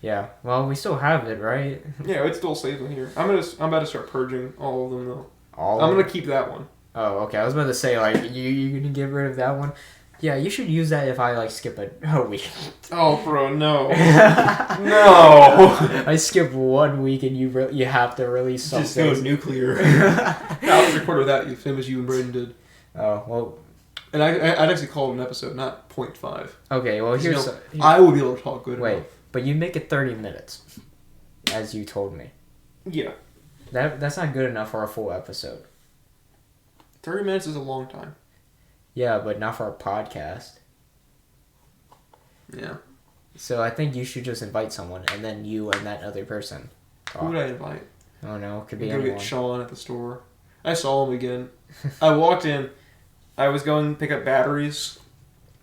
Yeah. Well, we still have it, right? Yeah, it's still saved in here. I'm about to start purging all of them though. I'm gonna keep that one. Oh, okay. I was about to say like you gonna get rid of that one. Yeah, you should use that if I like skip a week. Oh, bro, no. No. I skip 1 week and you have to release something. Just go nuclear. I was recorded without you, same as you and Braden did. Oh, well. And I'd actually call it an episode, not 0.5. Okay, well, here's... I would be able to talk good enough. But you make it 30 minutes, as you told me. Yeah. That's not good enough for a full episode. 30 minutes is a long time. Yeah, but not for a podcast. Yeah. So I think you should just invite someone, and then you and that other person talk. Who would I invite? I don't know. Could be Go anyone. get Sean at the store. I saw him again. I walked in. I was going to pick up batteries.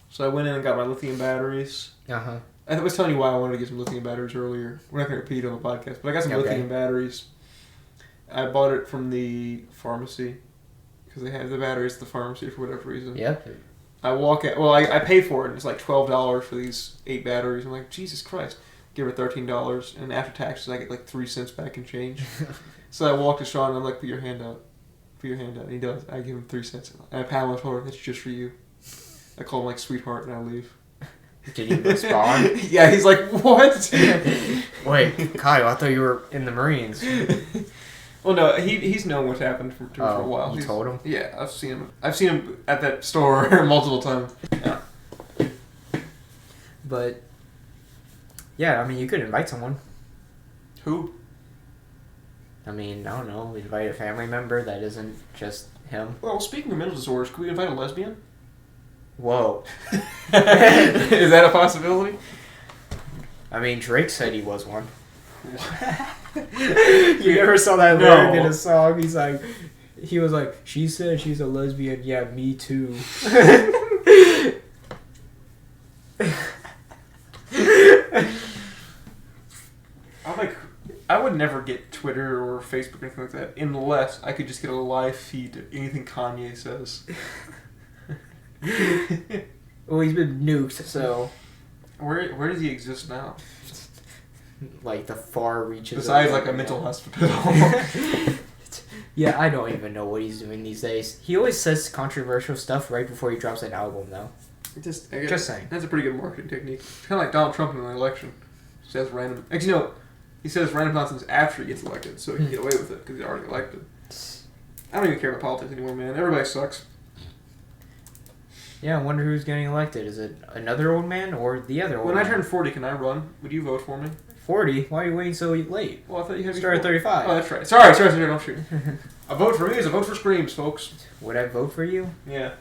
So I went in and got my lithium batteries. Uh-huh. I was telling you why I wanted to get some lithium batteries earlier. We're not going to repeat on the podcast, but I got some lithium batteries. I bought it from the pharmacy because they have the batteries at the pharmacy for whatever reason. Yep. I walk in. Well, I paid for it. And it's like $12 for these 8 batteries. I'm like, Jesus Christ. Give her $13, and after taxes, I get like 3 cents back in change. So I walk to Sean, and I'm like, put your hand out. Put your hand out. And he does. I give him 3 cents. And I pat him on the shoulder. That's just for you. I call him like sweetheart, and I leave. Did he respond? Yeah, he's like, what? Wait, Kyle, I thought you were in the Marines. Well, no, he's known what's happened to him for a while. You told him? Yeah, I've seen him. I've seen him at that store multiple times. Yeah. But, yeah, I mean, you could invite someone. Who? I mean, I don't know, invite a family member that isn't just him. Well, speaking of mental disorders, could we invite a lesbian? Whoa. Is that a possibility? I mean, Drake said he was one. You never saw that lyric in a song? He was like, she said she's a lesbian, yeah, me too. I would never get Twitter or Facebook or anything like that unless I could just get a live feed of anything Kanye says. Well, he's been nuked, so... Where does he exist now? Like the far reaches. Besides, like a mental hospital. Yeah, I don't even know what he's doing these days. He always says controversial stuff right before he drops an album, though. Just saying. That's a pretty good marketing technique. It's kind of like Donald Trump in an election. He says random. Actually, no. He says random nonsense after he gets elected, so he can get away with it because he's already elected. I don't even care about politics anymore, man. Everybody sucks. Yeah, I wonder who's getting elected. Is it another old man or the other old man? When I turn 40, can I run? Would you vote for me? 40? Why are you waiting so late? Well, I thought you had to start at 35. Oh, that's right. Sorry, don't shoot. A vote for me is a vote for Screams, folks. Would I vote for you? Yeah.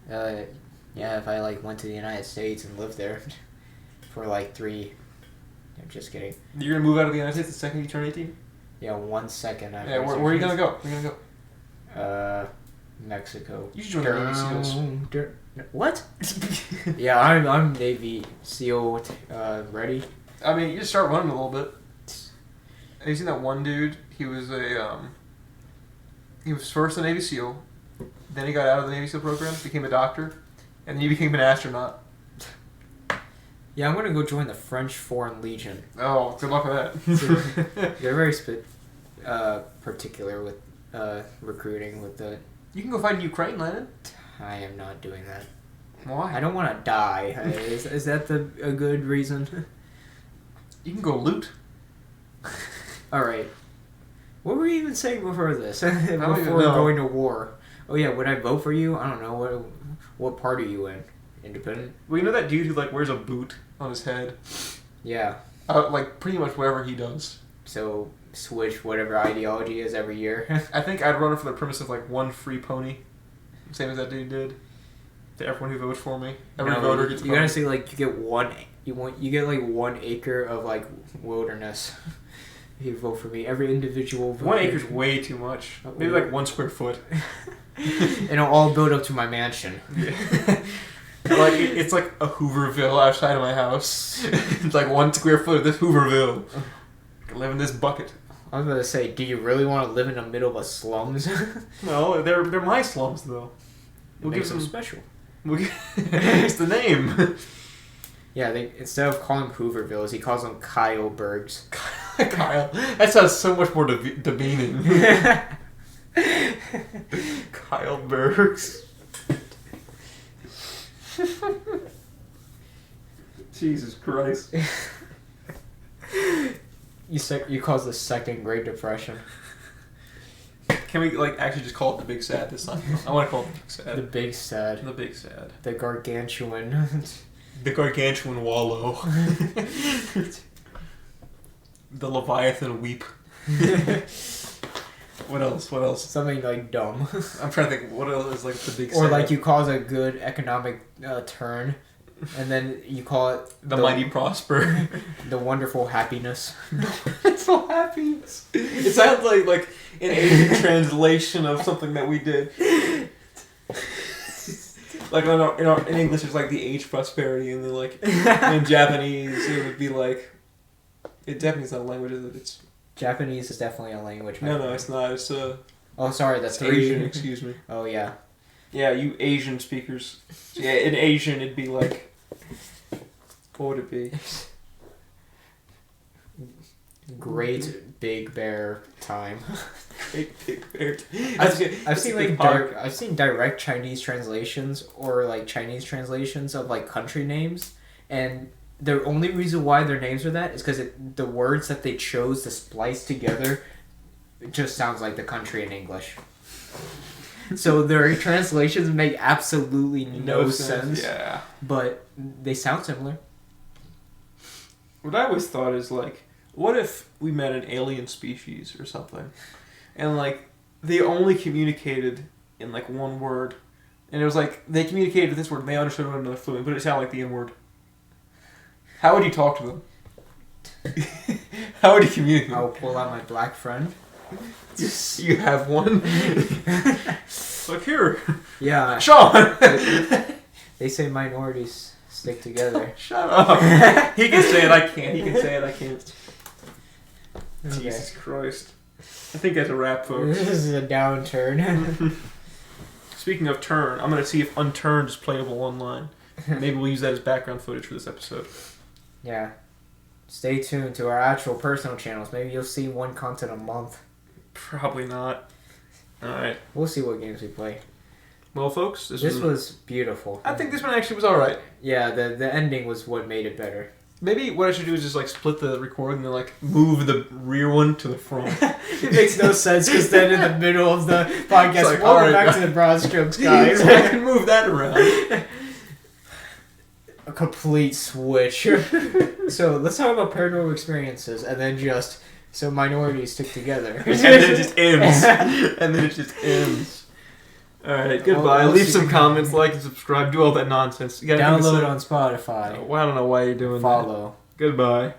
Yeah, if I went to the United States and lived there for 3. I'm just kidding. You're gonna move out of the United States the second you turn 18? Yeah, 1 second. Yeah, where are you gonna go? Where are you gonna go? Mexico. You should join the Navy SEALs. What? Yeah, I'm Navy SEAL ready. I mean, you just start running a little bit. Have you seen that one dude? He was he was first a Navy SEAL, then he got out of the Navy SEAL program, became a doctor, and then he became an astronaut. Yeah, I'm gonna go join the French Foreign Legion. Oh, good luck with that. They're very particular with recruiting with the... You can go fight in Ukraine, Landon. I am not doing that. Why? I don't want to die. Is that a good reason? You can go loot. Alright. What were you even saying before this? Before going to war. Oh yeah, would I vote for you? I don't know. What party are you in? Independent? Well, you know that dude who wears a boot on his head? Yeah. Pretty much whatever he does. So switch whatever ideology is every year. I think I'd run it for the premise of one free pony, same as that dude did. To everyone who votes for me, every voter gets. You gotta say you get one. You get 1 acre of wilderness. If you vote for me, every individual. 1 acre's way too much. Maybe 1 square foot. And it'll all build up to my mansion. Yeah. It's like a Hooverville outside of my house. It's 1 square foot of this Hooverville. I can live in this bucket. I was gonna say, do you really want to live in the middle of a slums? No, they're my slums though. We'll give them special. It's the name. Yeah, instead of calling them Hoovervilles, he calls them Kylebergs. Kyle. That sounds so much more demeaning. Kylebergs. Jesus Christ. You caused the second Great Depression. Can we actually just call it the Big Sad this time? I want to call it the Big Sad. The Big Sad. The Big Sad. The Gargantuan. The Gargantuan Wallow. The Leviathan Weep. What else? What else? Something like dumb. I'm trying to think. What else is like the big? Or like you cause a good economic turn, and then you call it the mighty prosper. The wonderful happiness. Wonderful happiness. It sounds like an Asian translation of something that we did. Like in English, it's like the age prosperity, and then like in Japanese, it would be like. It definitely is not a language, is it? It's Japanese is definitely a language. No, it's not. It's Oh, sorry, that's Asian. Excuse me. Oh yeah. Yeah, you Asian speakers. Yeah, in Asian, it'd be like. What would it be? Great Big Bear time. Great Big Bear. I've seen direct Chinese translations or like Chinese translations of like country names, and the only reason why their names are that is because the words that they chose to splice together it just sounds like the country in English. So their translations make absolutely no sense. Yeah. But they sound similar. What I always thought is like, what if we met an alien species or something, and like they only communicated in like one word, and it was like they communicated with this word and they understood what another fluent, but it sounded like the N word. How would you talk to them? How would you communicate? I'll pull out my black friend. You have one? Look here. Yeah. Sean! They say minorities stick together. Shut up. He can say it, I can't. He can say it, I can't. Okay. Jesus Christ. I think that's a wrap, folks. This is a downturn. Speaking of turn, I'm going to see if Unturned is playable online. Maybe we'll use that as background footage for this episode. Yeah. Stay tuned to our actual personal channels. Maybe you'll see one content a month. Probably not. Alright. We'll see what games we play. Well, folks, this was beautiful. I think this one actually was alright. Yeah, the ending was what made it better. Maybe what I should do is just like split the recording and like move the rear one to the front. It makes no sense because then in the middle of the podcast, like, welcome back to the BroadStrokes, guys. I can move that around. A complete switch. So let's talk about paranormal experiences and then just so minorities stick together. And then it just ends. Alright, goodbye. We'll Leave see. some comments, like and subscribe, do all that nonsense. You gotta Download on Spotify. Well, I don't know why you're doing Follow. that. Goodbye.